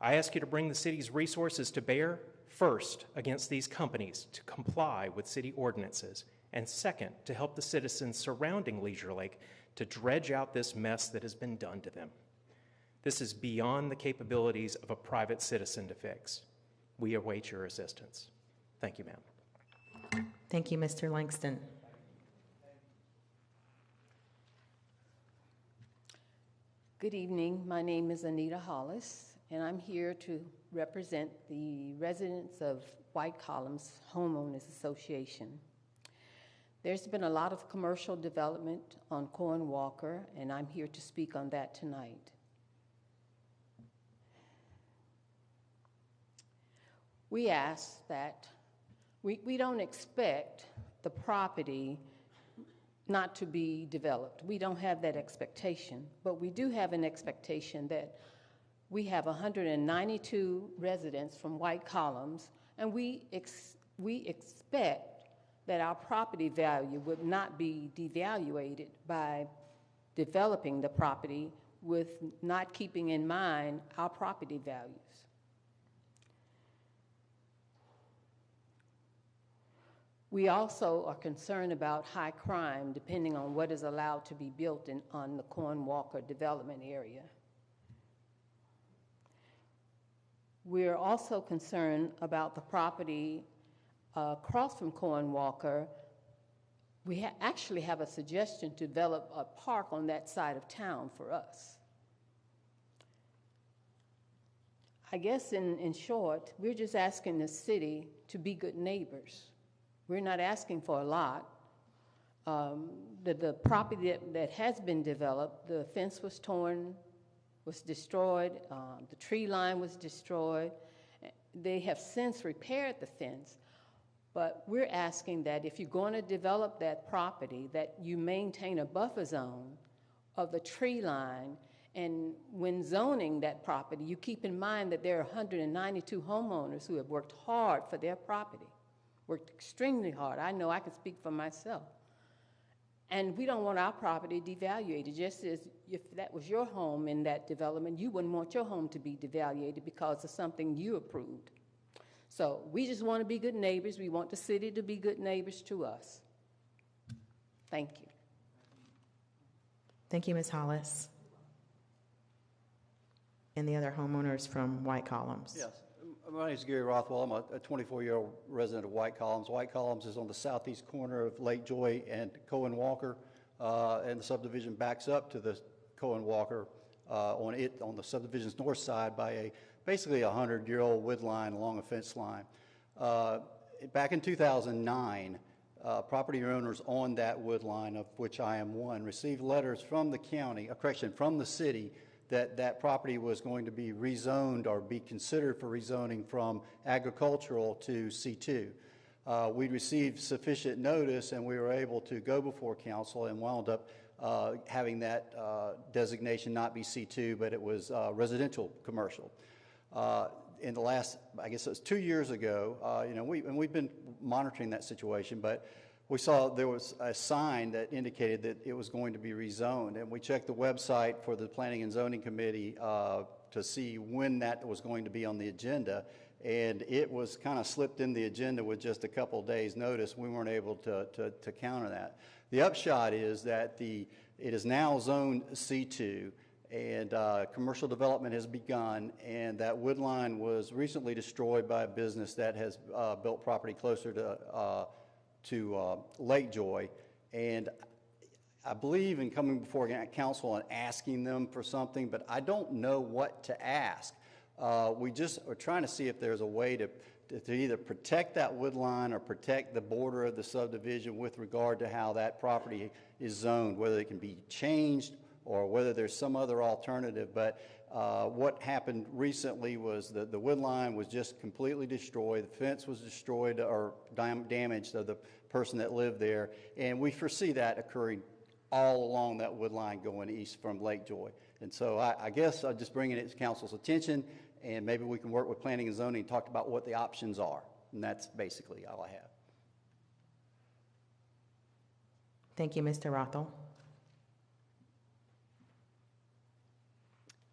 I ask you to bring the city's resources to bear, first, against these companies to comply with city ordinances, and second, to help the citizens surrounding Leisure Lake to dredge out this mess that has been done to them. This is beyond the capabilities of a private citizen to fix. We await your assistance. Thank you, ma'am. Thank you, Mr. Langston. Good evening. My name is Anita Hollis, and I'm here to represent the residents of White Columns Homeowners Association. There's been a lot of commercial development on Cohen Walker, and I'm here to speak on that tonight. We ask that we don't expect the property not to be developed. We don't have that expectation, but we do have an expectation that we have 192 residents from White Columns, and we expect that our property value would not be devaluated by developing the property with not keeping in mind our property values. We also are concerned about high crime depending on what is allowed to be built on the Corn Walker development area. We're also concerned about the property across from Corn Walker. We actually have a suggestion to develop a park on that side of town for us. I guess in short, we're just asking the city to be good neighbors. We're not asking for a lot. The property that has been developed, the fence was torn, was destroyed, the tree line was destroyed. They have since repaired the fence, but we're asking that if you're going to develop that property, that you maintain a buffer zone of the tree line, and when zoning that property, you keep in mind that there are 192 homeowners who have worked hard for their property. Worked extremely hard. I know I can speak for myself. And we don't want our property devaluated. Just as if that was your home in that development, you wouldn't want your home to be devaluated because of something you approved. So we just want to be good neighbors. We want the city to be good neighbors to us. Thank you. Thank you, Ms. Hollis. And the other homeowners from White Columns. Yes. My name is Gary Rothwell. I'm a 24-year-old resident of White Columns. White Columns is on the southeast corner of Lake Joy and Cohen Walker, and the subdivision backs up to the Cohen Walker on the subdivision's north side by basically a 100-year-old wood line along a fence line. Back in 2009, property owners on that wood line, of which I am one, received letters from the county, from the city, that property was going to be rezoned or be considered for rezoning from agricultural to C2. We received sufficient notice, and we were able to go before council and wound up having that designation not be C2, but it was residential commercial. In the last, I guess it was 2 years ago, we've been monitoring that situation, but we saw there was a sign that indicated that it was going to be rezoned, and we checked the website for the Planning and Zoning Committee to see when that was going to be on the agenda, and it was kind of slipped in the agenda with just a couple of days' notice. We weren't able to counter that. The upshot is that it is now zoned C2, and commercial development has begun, and that wood line was recently destroyed by a business that has built property closer to Lake Joy, and I believe in coming before council and asking them for something, but I don't know what to ask. We just are trying to see if there's a way to either protect that wood line or protect the border of the subdivision with regard to how that property is zoned, whether it can be changed or whether there's some other alternative. But what happened recently was the wood line was just completely destroyed. The fence was destroyed or damaged of the person that lived there. And we foresee that occurring all along that wood line going east from Lake Joy. And so I guess I'm just bringing it to council's attention, and maybe we can work with planning and zoning and talk about what the options are. And that's basically all I have. Thank you, Mr. Rothel.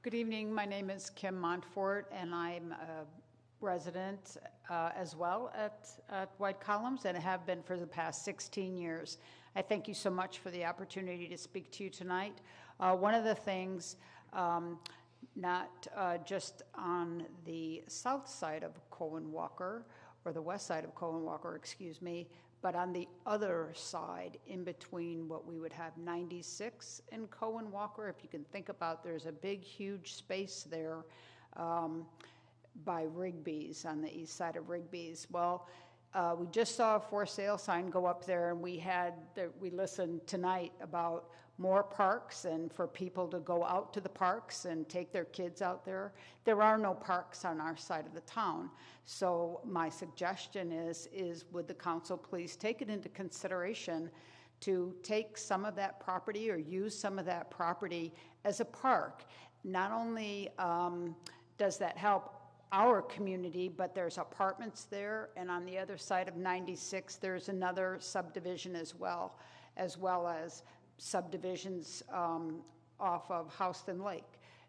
Good evening. My name is Kim Montfort, and I'm a resident as well at White Columns, and have been for the past 16 years. I thank you so much for the opportunity to speak to you tonight. One of the things, not just on the south side of Cohen Walker, or the west side of Cohen Walker, excuse me, but on the other side, in between what we would have 96 and Cohen Walker, if you can think about, there's a big, huge space there by Rigby's, on the east side of Rigby's. Well, we just saw a for sale sign go up there, and we listened tonight about more parks and for people to go out to the parks and take their kids out there. There are no parks on our side of the town. So my suggestion is would the council please take it into consideration to take some of that property or use some of that property as a park. Not only does that help our community, but there's apartments there, and on the other side of 96, there's another subdivision as well as subdivisions off of Houston Lake.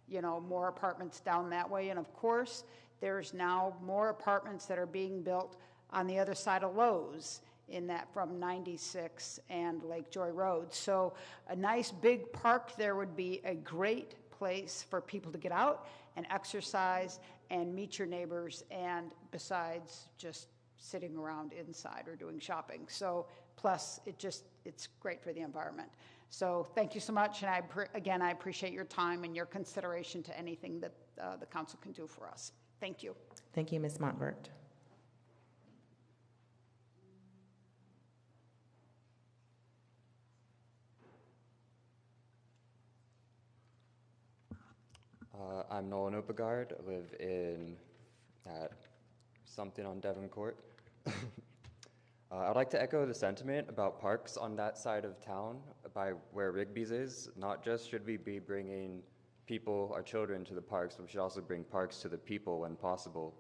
You know, more apartments down that way, and of course, there's now more apartments that are being built on the other side of Lowe's in that from 96 and Lake Joy Road. So a nice big park there would be a great place for people to get out and exercise and meet your neighbors, and besides just sitting around inside or doing shopping. So plus it's great for the environment. So thank you so much, and again, I appreciate your time and your consideration to anything that the council can do for us. Thank you. Thank you, Ms. Montvert. I'm Nolan Opegard. I live at something on Devon Court. I'd like to echo the sentiment about parks on that side of town by where Rigby's is. Not just should we be bringing people, our children, to the parks, but we should also bring parks to the people when possible.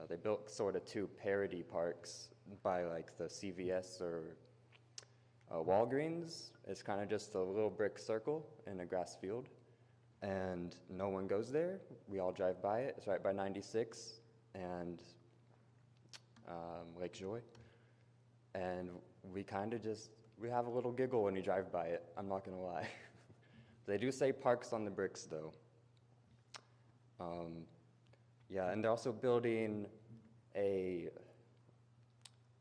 They built sort of two parody parks by like the CVS or Walgreens. It's kind of just a little brick circle in a grass field. And no one goes there. We all drive by it. It's right by 96 and Lake Joy. And we kind of we have a little giggle when you drive by it, I'm not gonna lie. They do say parks on the bricks though. Yeah, and they're also building a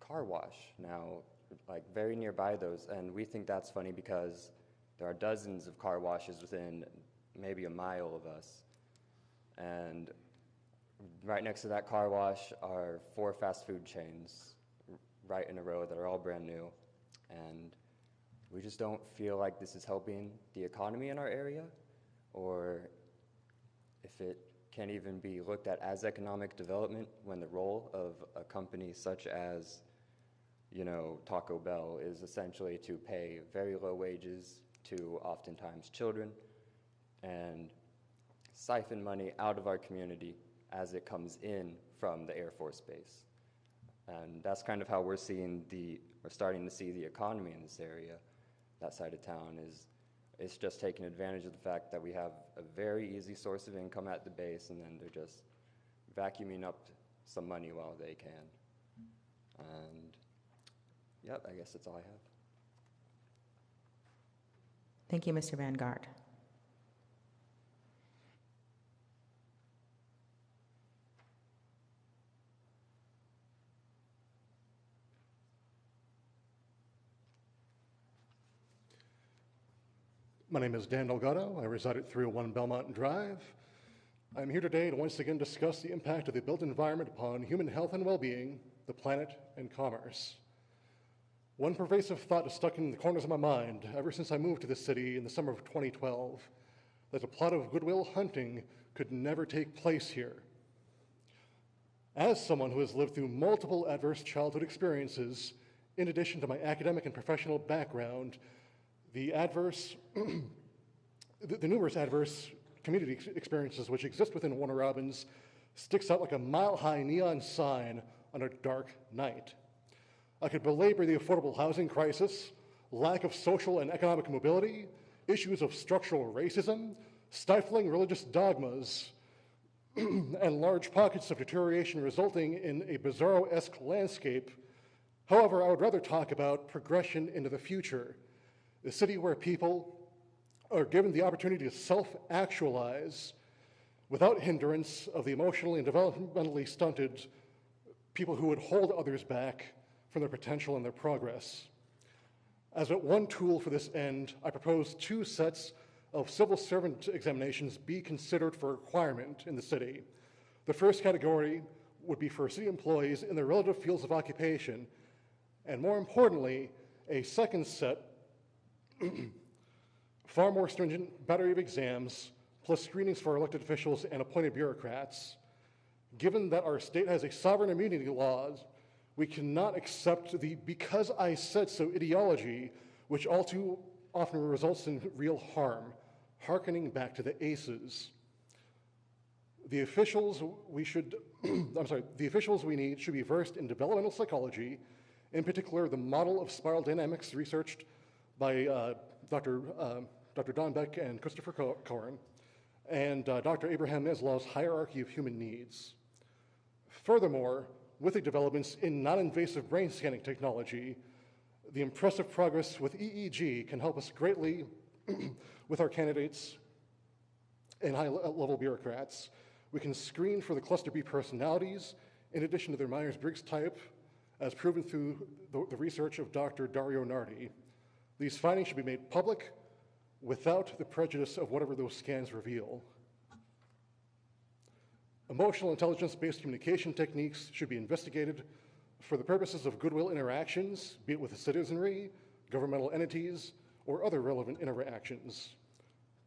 car wash now, like very nearby those, and we think that's funny because there are dozens of car washes within maybe a mile of us. And right next to that car wash are 4 fast food chains right in a row that are all brand new. And we just don't feel like this is helping the economy in our area, or if it can't even be looked at as economic development when the role of a company such as, you know, Taco Bell is essentially to pay very low wages to oftentimes children and siphon money out of our community as it comes in from the Air Force Base. And that's kind of how we're starting to see the economy in this area. That side of town it's just taking advantage of the fact that we have a very easy source of income at the base, and then they're just vacuuming up some money while they can. And yep, I guess that's all I have. Thank you, Mr. Vanguard. My name is Dan Delgado. I reside at 301 Belmont Drive. I'm here today to once again discuss the impact of the built environment upon human health and well-being, the planet, and commerce. One pervasive thought has stuck in the corners of my mind ever since I moved to this city in the summer of 2012, that a plot of Goodwill Hunting could never take place here. As someone who has lived through multiple adverse childhood experiences, in addition to my academic and professional background, the numerous adverse community experiences which exist within Warner Robins sticks out like a mile-high neon sign on a dark night. I could belabor the affordable housing crisis, lack of social and economic mobility, issues of structural racism, stifling religious dogmas, and large pockets of deterioration resulting in a bizarro-esque landscape. However, I would rather talk about progression into the future, a city where people are given the opportunity to self-actualize without hindrance of the emotionally and developmentally stunted people who would hold others back from their potential and their progress. As one tool for this end, I propose 2 sets of civil servant examinations be considered for requirement in the city. The first category would be for city employees in their relative fields of occupation, and more importantly, a second set, far more stringent battery of exams, plus screenings for elected officials and appointed bureaucrats. Given that our state has a sovereign immunity laws, we cannot accept the "because I said so" ideology which all too often results in real harm, hearkening back to the ACEs. The officials we need should be versed in developmental psychology, in particular the model of spiral dynamics researched by Dr. Don Beck and Christopher Cohen, and Dr. Abraham Maslow's hierarchy of human needs. Furthermore, with the developments in non-invasive brain scanning technology, the impressive progress with EEG can help us greatly with our candidates and high-level bureaucrats. We can screen for the cluster B personalities in addition to their Myers-Briggs type, as proven through the research of Dr. Dario Nardi. These findings should be made public without the prejudice of whatever those scans reveal. Emotional intelligence-based communication techniques should be investigated for the purposes of goodwill interactions, be it with the citizenry, governmental entities, or other relevant interactions.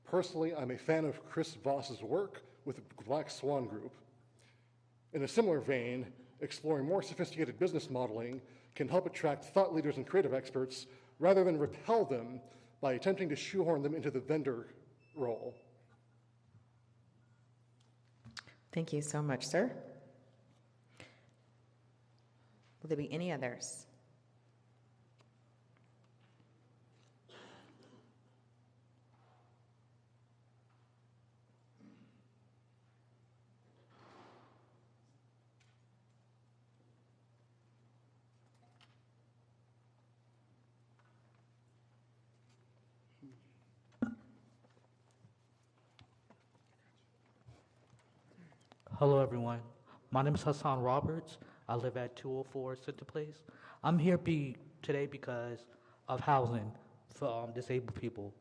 Personally, I'm a fan of Chris Voss's work with the Black Swan Group. In a similar vein, exploring more sophisticated business modeling can help attract thought leaders and creative experts rather than repel them by attempting to shoehorn them into the vendor role. Thank you so much, sir. Will there be any others? Hello, everyone. My name is Hassan Roberts. I live at 204 Center Place. I'm here today because of housing for disabled people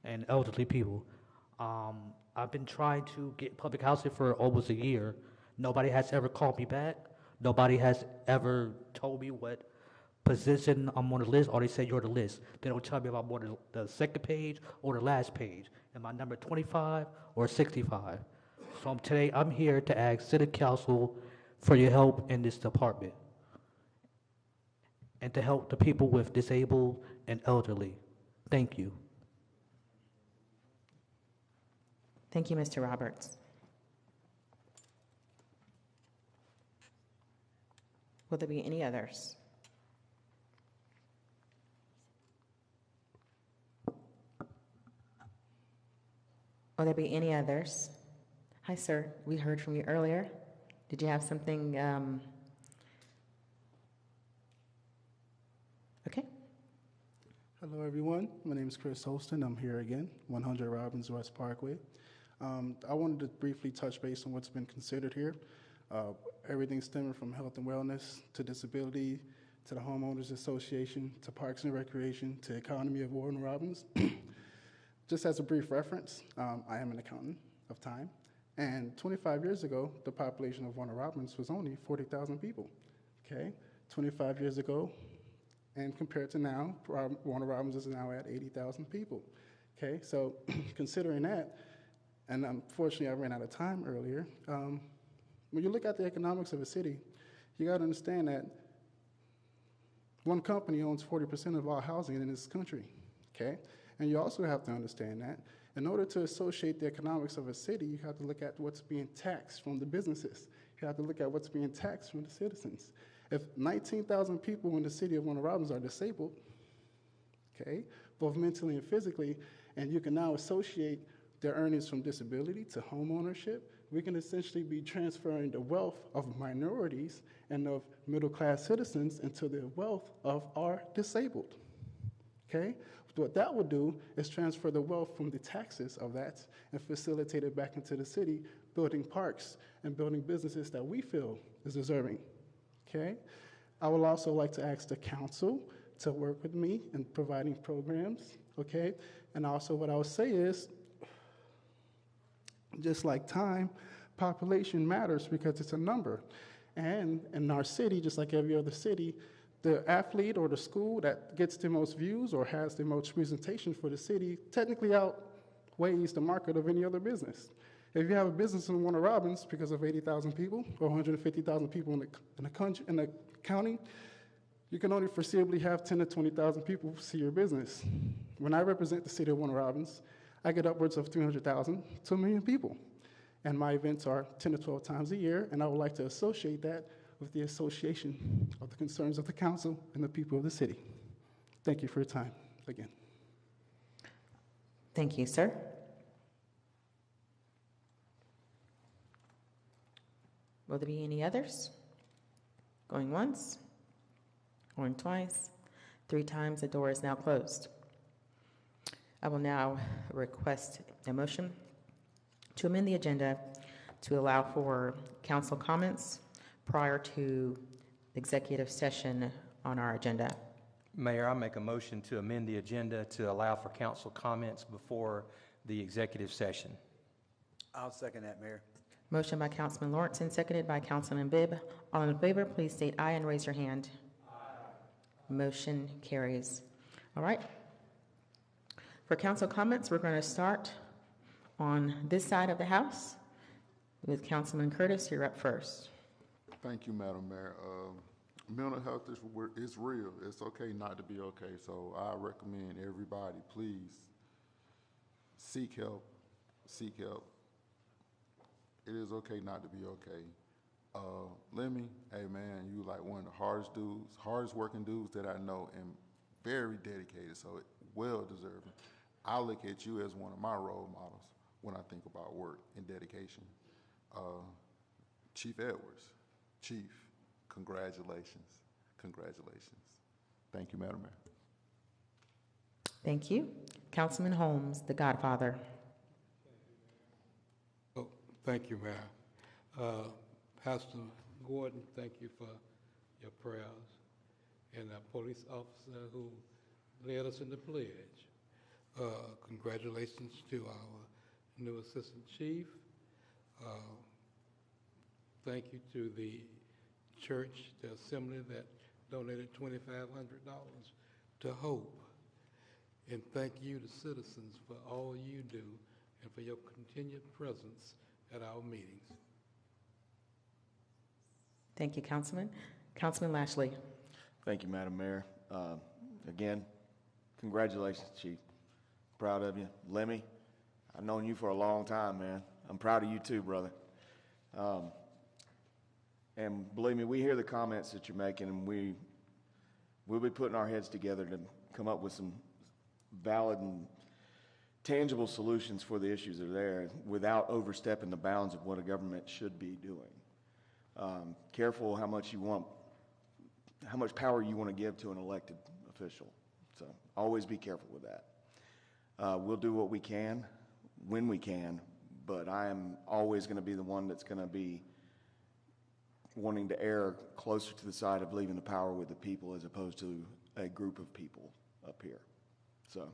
and elderly people. I've been trying to get public housing for almost a year. Nobody has ever called me back. Nobody has ever told me what position I'm on the list, or they say you're on the list. They don't tell me if I'm on the second page or the last page. Am I number 25 or 65? So today I'm here to ask City Council for your help in this department and to help the people with disabled and elderly. Thank you. Thank you, Mr. Roberts. Will there be any others? Will there be any others? Hi, sir. We heard from you earlier. Did you have something? Okay. Hello, everyone. My name is Chris Holston. I'm here again, 100 Robbins West Parkway. I wanted to briefly touch base on what's been considered here. Everything stemming from health and wellness to disability to the Homeowners Association to Parks and Recreation to economy of Warner Robins. Just as a brief reference, I am an accountant of time. And 25 years ago, the population of Warner Robins was only 40,000 people, okay? 25 years ago, and compared to now, Warner Robins is now at 80,000 people, okay? So considering that, and unfortunately I ran out of time earlier, when you look at the economics of a city, you gotta understand that one company owns 40% of all housing in this country, okay? And you also have to understand that in order to associate the economics of a city, you have to look at what's being taxed from the businesses. You have to look at what's being taxed from the citizens. If 19,000 people in the city of Warner Robins are disabled, okay, both mentally and physically, and you can now associate their earnings from disability to home ownership, we can essentially be transferring the wealth of minorities and of middle-class citizens into the wealth of our disabled, okay? What that would do is transfer the wealth from the taxes of that and facilitate it back into the city, building parks and building businesses that we feel is deserving, okay? I would also like to ask the council to work with me in providing programs, okay? And also what I would say is, just like time, population matters because it's a number. And in our city, just like every other city, the athlete or the school that gets the most views or has the most presentation for the city technically outweighs the market of any other business. If you have a business in Warner Robins because of 80,000 people or 150,000 people in the county, you can only foreseeably have 10 to 20,000 people see your business. When I represent the city of Warner Robins, I get upwards of 300,000 to 1 million people. And my events are 10 to 12 times a year, and I would like to associate that with the association of the concerns of the council and the people of the city. Thank you for your time again. Thank you, sir. Will there be any others? Going once, going twice, 3 times. The door is now closed. I will now request a motion to amend the agenda to allow for council comments prior to executive session on our agenda. Mayor, I make a motion to amend the agenda to allow for council comments before the executive session. I'll second that, Mayor. Motion by Councilman Lawrence and seconded by Councilman Bibb. All in favor, please state aye and raise your hand. Aye. Motion carries. All right. For council comments, we're going to start on this side of the house with Councilman Curtis. You're up first. Thank you, Madam Mayor. Mental health is real. It's okay not to be okay. So I recommend everybody, please, seek help. Seek help. It is okay not to be okay. Lemmy, hey man, you like one of the hardest working dudes that I know, and very dedicated, so well deserving. I look at you as one of my role models when I think about work and dedication. Chief Edwards, Chief, congratulations. Congratulations. Thank you, Madam Mayor. Thank you. Councilman Holmes, the Godfather. Oh, thank you, Mayor. Pastor Gordon, thank you for your prayers. And our police officer who led us in the pledge. Congratulations to our new assistant chief. Thank you to the church, the assembly that donated $2,500 to Hope. And thank you to citizens for all you do and for your continued presence at our meetings. Thank you, Councilman. Councilman Lashley. Thank you, Madam Mayor. Again, congratulations, Chief. Proud of you. Lemmy, I've known you for a long time, man. I'm proud of you too, brother. And believe me, we hear the comments that you're making, and we'll be putting our heads together to come up with some valid and tangible solutions for the issues that are there without overstepping the bounds of what a government should be doing. Careful how much power you want to give to an elected official. So always be careful with that. We'll do what we can when we can, but I am always going to be the one that's going to be wanting to err closer to the side of leaving the power with the people as opposed to a group of people up here. So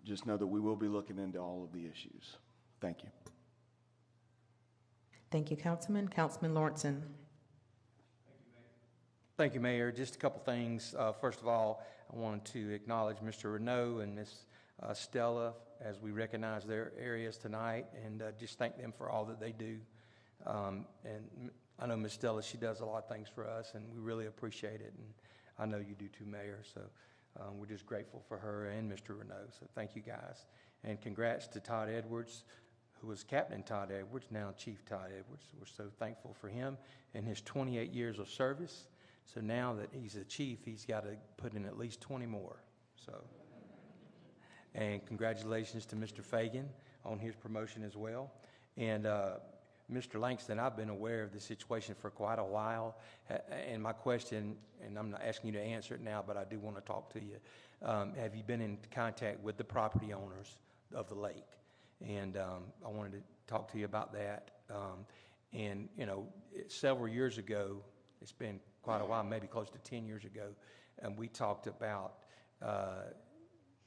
just know that we will be looking into all of the issues. Thank you. Thank you, Councilman. Councilman Lawrenson. Thank you, Mayor. Just a couple things. First of all, I wanted to acknowledge Mr. Renaud and Ms. Stella as we recognize their areas tonight, and just thank them for all that they do. And I know Ms. Stella, she does a lot of things for us, and we really appreciate it, and I know you do too, Mayor. So we're just grateful for her and Mr. Renaud. So thank you, guys. And congrats to Todd Edwards, who was Captain Todd Edwards, now Chief Todd Edwards. We're so thankful for him and his 28 years of service. So now that he's a chief, he's got to put in at least 20 more. So, and congratulations to Mr. Fagan on his promotion as well. And Mr. Langston, I've been aware of the situation for quite a while. And my question, and I'm not asking you to answer it now, but I do want to talk to you. Have you been in contact with the property owners of the lake? And I wanted to talk to you about that. And, you know, several years ago, it's been quite a while, maybe close to 10 years ago, and we talked about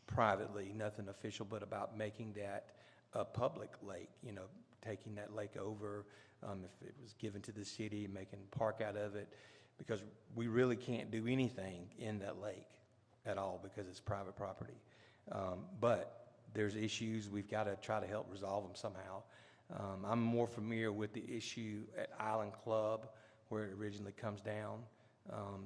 privately, nothing official, but about making that a public lake, you know, taking that lake over, if it was given to the city, making a park out of it, because we really can't do anything in that lake at all because it's private property. But there's issues, we've got to try to help resolve them somehow. I'm more familiar with the issue at Island Club, where it originally comes down.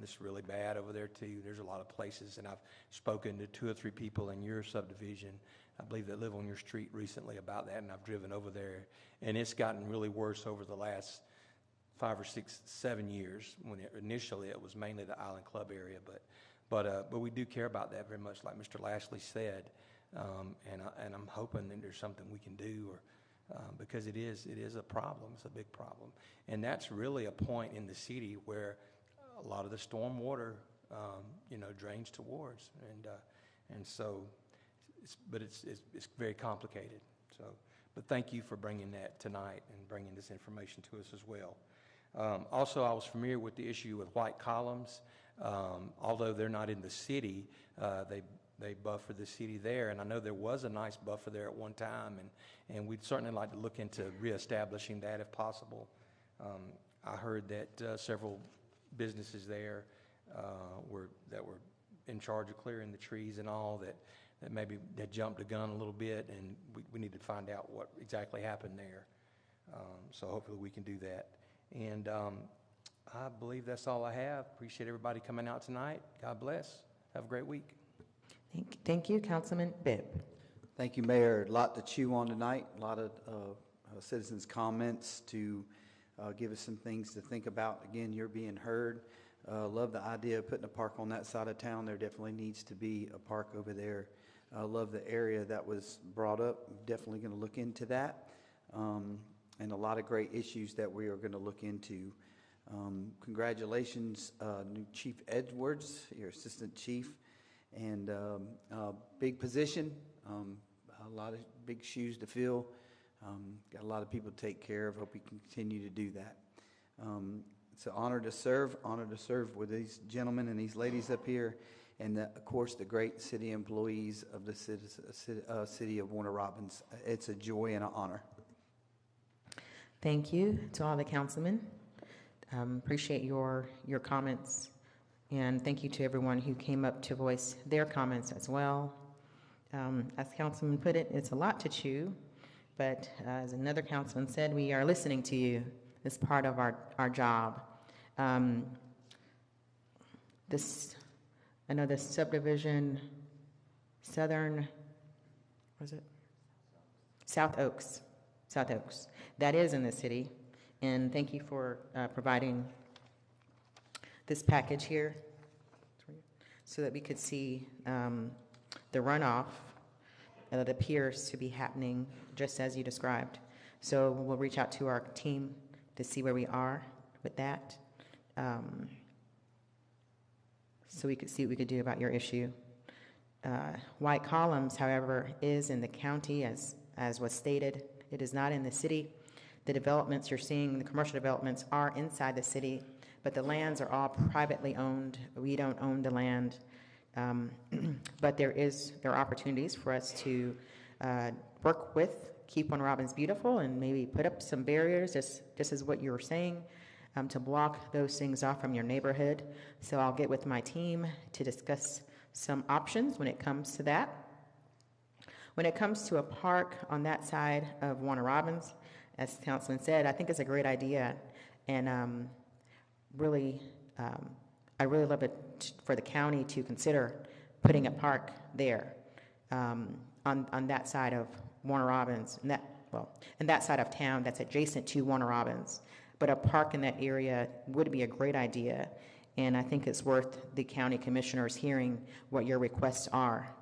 It's really bad over there too. There's a lot of places, and I've spoken to 2 or 3 people in your subdivision, I believe, that live on your street recently about that, and I've driven over there, and it's gotten really worse over the last 5 or 6, 7 years. When initially it was mainly the Island Club area, but we do care about that very much, like Mr. Lashley said, and I'm hoping that there's something we can do, because it is a problem. It's a big problem, and that's really a point in the city where a lot of the storm water, drains towards, and so, it's very complicated. So, but thank you for bringing that tonight and bringing this information to us as well. Also, I was familiar with the issue with White Columns. Although they're not in the city, they buffer the city there, and I know there was a nice buffer there at one time, and we'd certainly like to look into reestablishing that if possible. I heard that several businesses there were in charge of clearing the trees and all, that maybe they jumped the gun a little bit, and we need to find out what exactly happened there. So hopefully we can do that. And I believe that's all I have. Appreciate everybody coming out tonight. God bless. Have a great week. Thank you, Councilman Bibb. Thank you, Mayor. A lot to chew on tonight, a lot of citizens' comments to give us some things to think about. Again, you're being heard. Love the idea of putting a park on that side of town. There definitely needs to be a park over there. Love the area that was brought up. Definitely going to look into that. And a lot of great issues that we are going to look into. Congratulations, new Chief Edwards, your assistant chief, and big position, a lot of big shoes to fill. Got a lot of people to take care of. Hope you can continue to do that. It's an honor to serve with these gentlemen and these ladies up here, and of course the great city employees of the city of Warner Robins. It's a joy and an honor. Thank you to all the councilmen. Appreciate your comments, and thank you to everyone who came up to voice their comments as well. As Councilman put it, it's a lot to chew, but as another councilman said, we are listening to you as part of our job. I know the subdivision, South Oaks, that is in the city, and thank you for providing this package here so that we could see the runoff that appears to be happening just as you described. So we'll reach out to our team to see where we are with that, so we could see what we could do about your issue. White Columns, however, is in the county, as was stated. It is not in the city. The developments you're seeing, the commercial developments, are inside the city, but the lands are all privately owned. We don't own the land, but there are opportunities for us to work with Keep Warner Robins Beautiful and maybe put up some barriers, just as what you were saying, to block those things off from your neighborhood. So I'll get with my team to discuss some options when it comes to that. When it comes to a park on that side of Warner Robins, as Councilman said, I think it's a great idea, and I really love it for the county to consider putting a park there on that side of Warner Robins, and that side of town that's adjacent to Warner Robins. But a park in that area would be a great idea, and I think it's worth the county commissioners hearing what your requests are.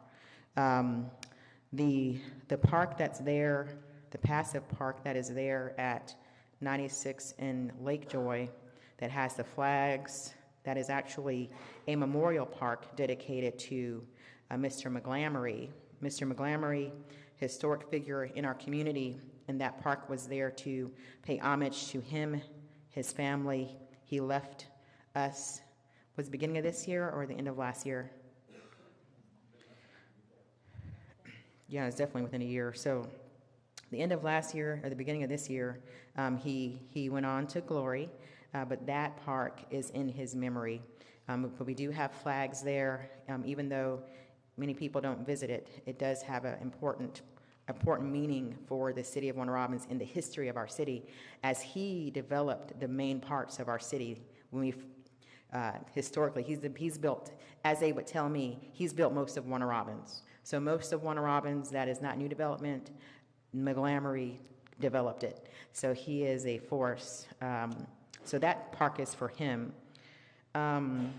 The park that's there, the passive park that is there at 96 in Lake Joy, that has the flags, that is actually a memorial park dedicated to Mr. McGlamory. Mr. McGlamory, historic figure in our community, and that park was there to pay homage to him, his family. He left us, was it the beginning of this year or the end of last year? Yeah, it was definitely within a year. So the end of last year or the beginning of this year, he went on to glory, but that park is in his memory. But we do have flags there. Even though many people don't visit it, it does have an important meaning for the city of Warner Robins in the history of our city, as he developed the main parts of our city. When we Historically, he's built, as they would tell me, he's built most of Warner Robins. So most of Warner Robins, that is not new development, Montgomery developed it. So he is a force. So that park is for him. When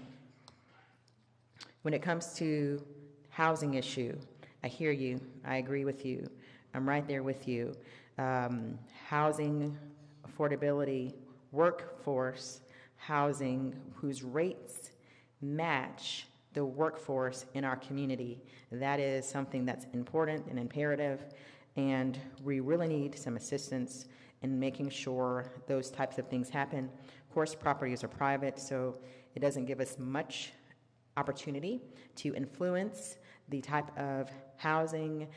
it comes to housing issue, I hear you. I agree with you. I'm right there with you. Housing affordability, workforce housing whose rates match the workforce in our community. That is something that's important and imperative, and we really need some assistance in making sure those types of things happen. Of course, properties are private, so it doesn't give us much opportunity to influence the type of housing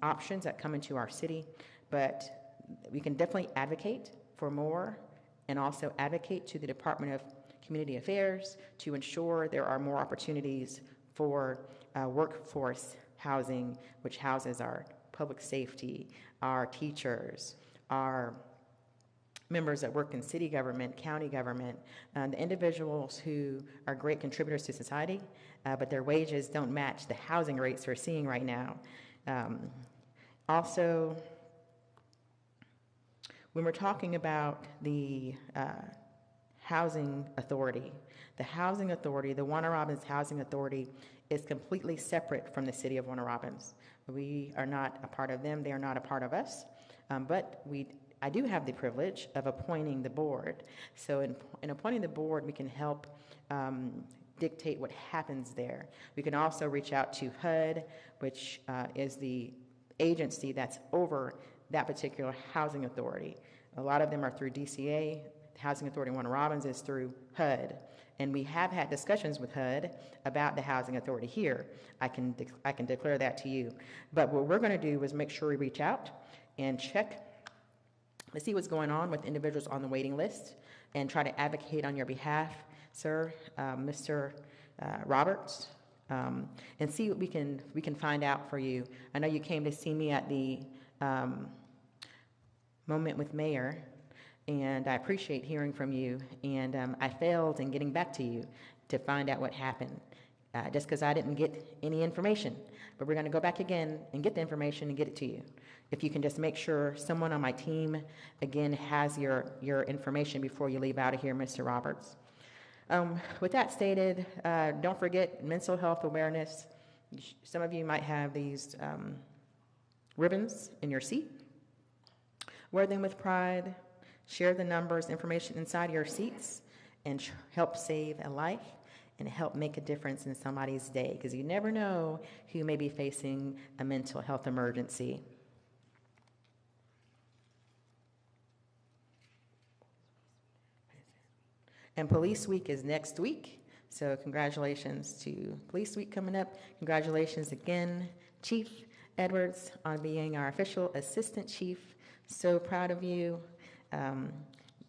options that come into our city, but we can definitely advocate for more and also advocate to the Department of Community Affairs to ensure there are more opportunities for workforce housing, which houses our public safety, our teachers, our members that work in city government, county government, the individuals who are great contributors to society, but their wages don't match the housing rates we're seeing right now. Also, when we're talking about the housing authority, the Warner Robins Housing Authority is completely separate from the city of Warner Robins. We are not a part of them, they are not a part of us, but I do have the privilege of appointing the board. So in appointing the board, we can help dictate what happens there. We can also reach out to HUD, which is the agency that's over that particular housing authority. A lot of them are through DCA. The Housing Authority in Warner Robins is through HUD. And we have had discussions with HUD about the housing authority here. I can declare that to you. But what we're going to do is make sure we reach out and check to see what's going on with individuals on the waiting list and try to advocate on your behalf, sir, Mr. Roberts, and see what we can find out for you. I know you came to see me at the moment with Mayor, and I appreciate hearing from you, and I failed in getting back to you to find out what happened, just because I didn't get any information. But we're going to go back again and get the information and get it to you. If you can just make sure someone on my team, again, has your information before you leave out of here, Mr. Roberts. With that stated, don't forget mental health awareness. Some of you might have these ribbons in your seat. Wear them with pride. Share the numbers, information inside your seats, and help save a life and help make a difference in somebody's day, because you never know who may be facing a mental health emergency. And Police Week is next week, so congratulations to Police Week coming up. Congratulations again, Chief Edwards, on being our official assistant chief. So proud of you.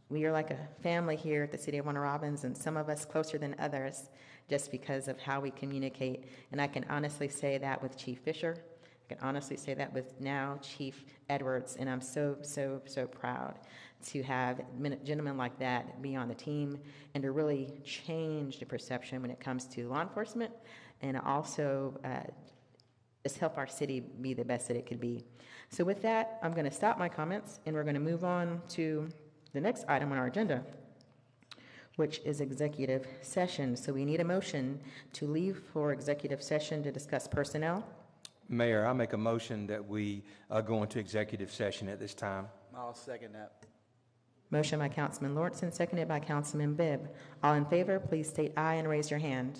We are like a family here at the City of Warner Robins, and some of us closer than others just because of how we communicate. And I can honestly say that with Chief Fisher. I can honestly say that with now Chief Edwards, and I'm so, so, so proud to have gentlemen like that be on the team and to really change the perception when it comes to law enforcement, and also just help our city be the best that it could be. So with that, I'm going to stop my comments, and we're going to move on to the next item on our agenda, which is executive session. So we need a motion to leave for executive session to discuss personnel. Mayor, I make a motion that we go into executive session at this time. I'll second that. Motion by Councilman Lawrenson, seconded by Councilman Bibb. All in favor, please state aye and raise your hand.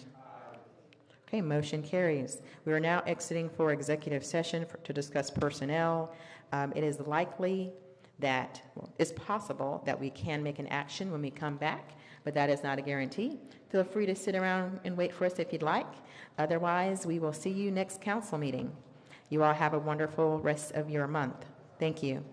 Okay, motion carries. We are now exiting for executive session to discuss personnel. It is likely that, it's possible that we can make an action when we come back, but that is not a guarantee. Feel free to sit around and wait for us if you'd like. Otherwise, we will see you next council meeting. You all have a wonderful rest of your month. Thank you.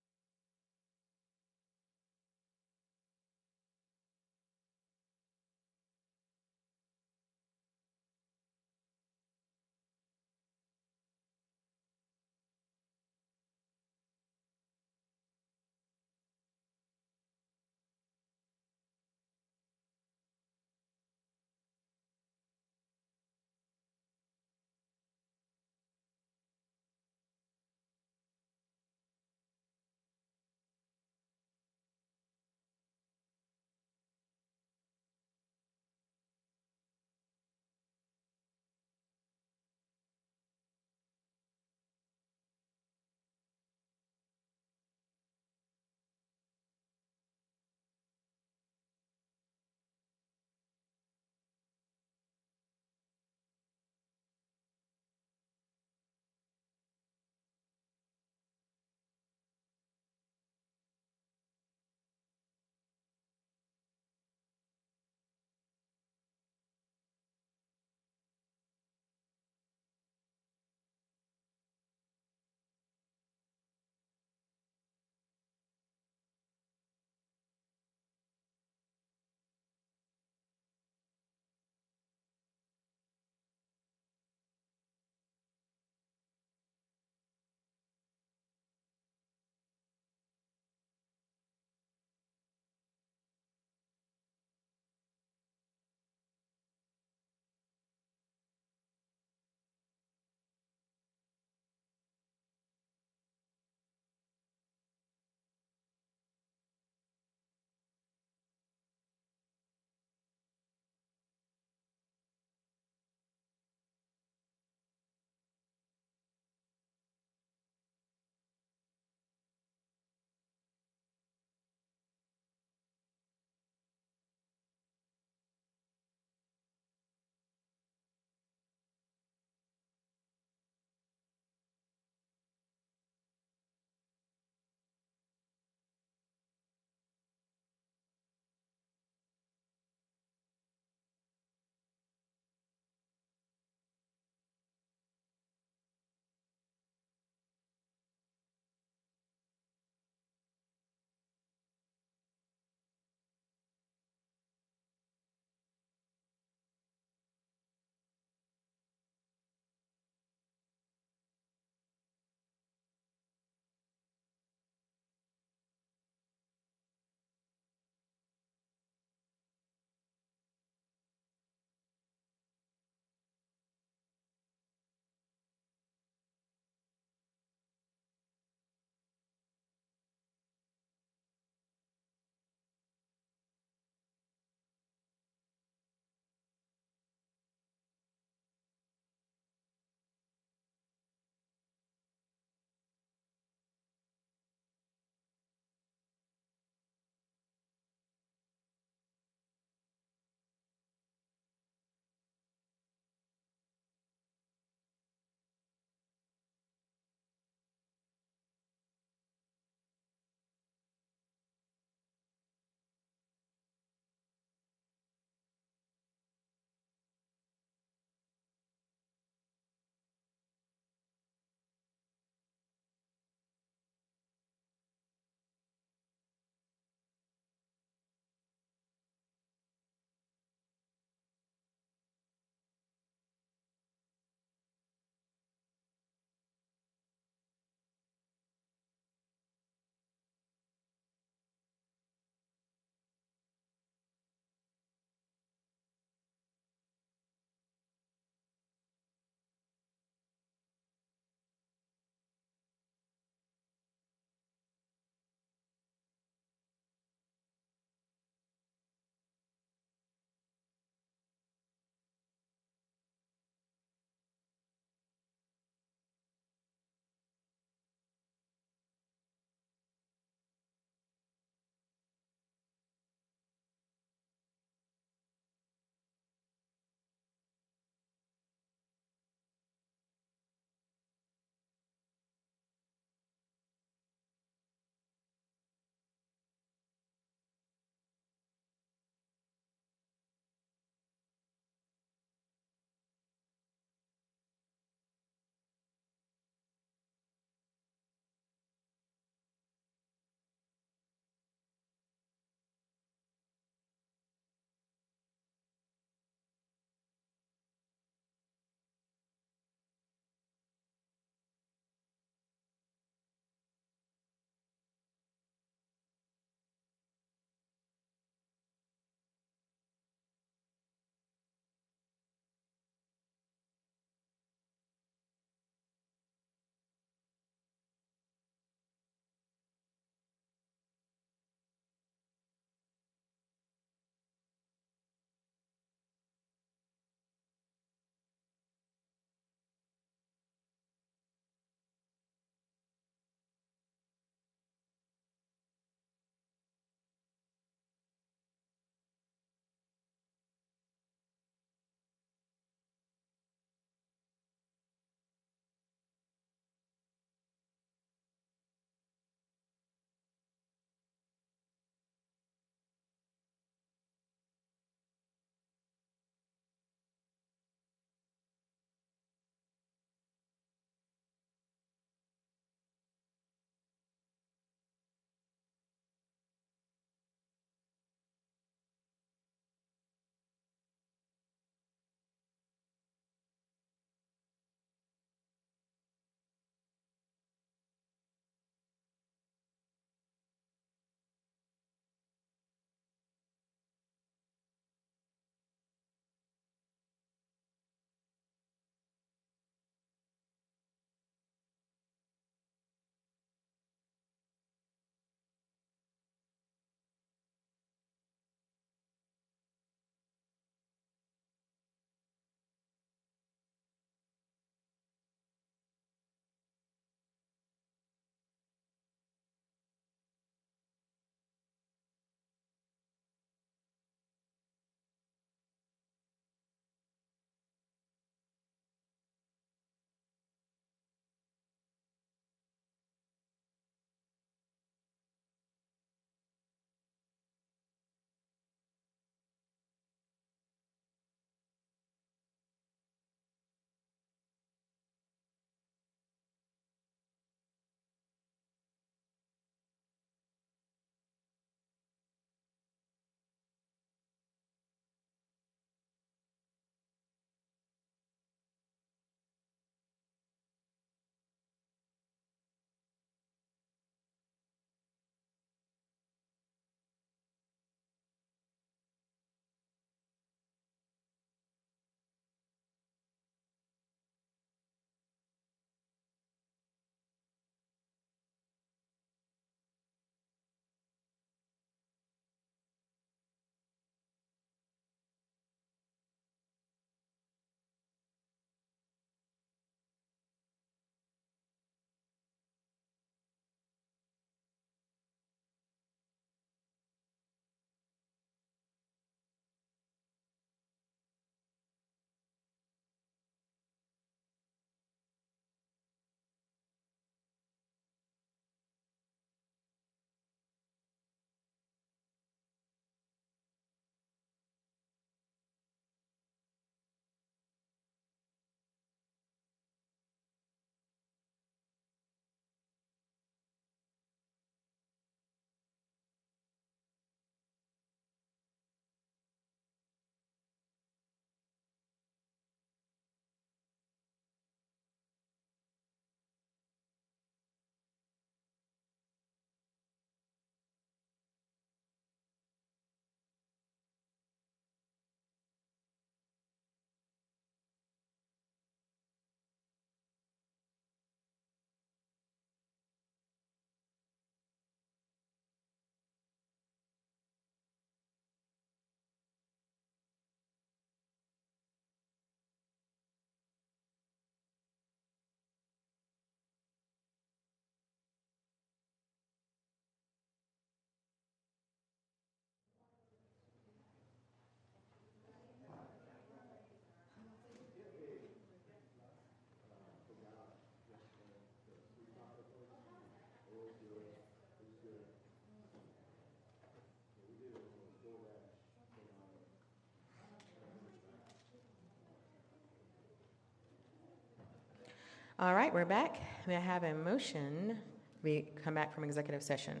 All right, we're back. May I have a motion? We come back from executive session.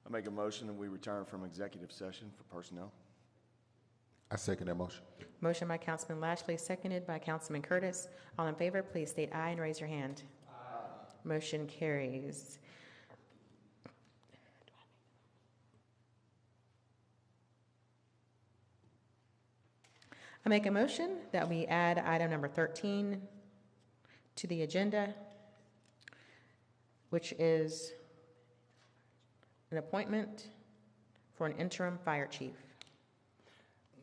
I make a motion that we return from executive session for personnel. I second that motion. Motion by Councilman Lashley, seconded by Councilman Curtis. All in favor, please state aye and raise your hand. Aye. Motion carries. I make a motion that we add item number 13 to the agenda, which is an appointment for an interim fire chief.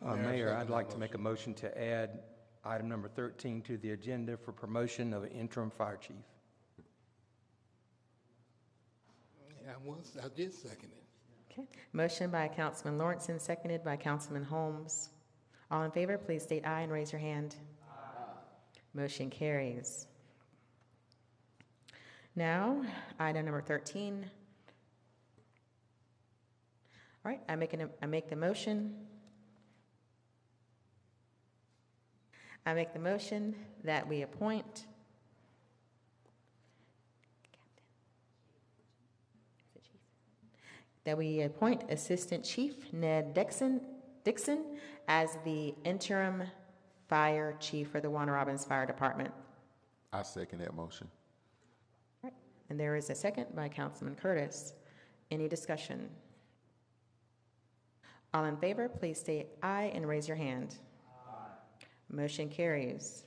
Mayor, I'd like to make a motion to add item number 13 to the agenda for promotion of an interim fire chief. I did second it. Okay. Motion by Councilman Lawrenson, seconded by Councilman Holmes. All in favor, please state aye and raise your hand. Aye. Motion carries. Now, item number 13. All right, I make the motion. I make the motion that we appoint Assistant Chief Ned Dixon as the interim fire chief for the Warner Robins Fire Department. I second that motion. All right. And there is a second by Councilman Curtis. Any discussion? All in favor, please state aye and raise your hand. Motion carries.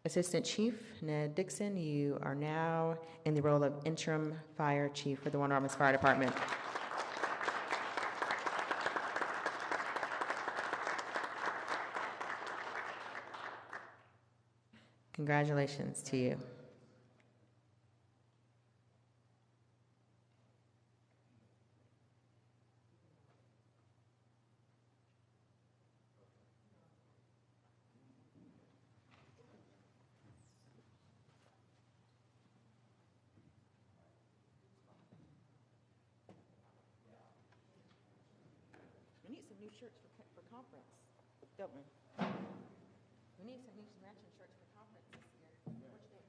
Assistant Chief Ned Dixon, you are now in the role of interim fire chief for the Warner Robins Fire Department. Congratulations to you. We need some new shirts for conference, don't we? We need some new matching shirts for conference this year. Which day?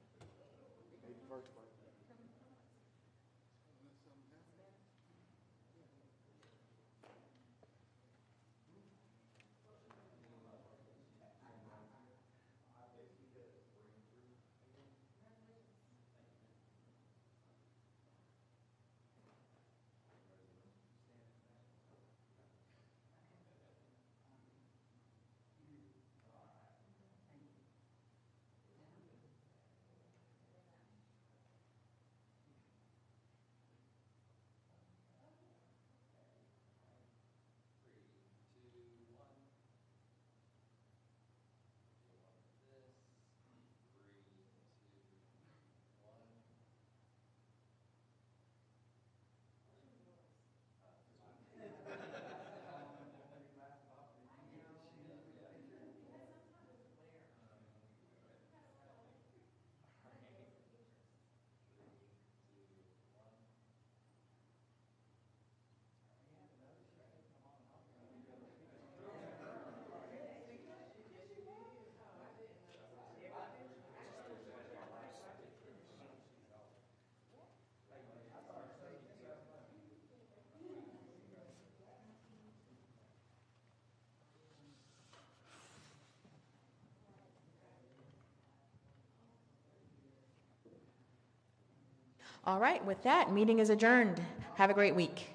All right, with that, meeting is adjourned. Have a great week.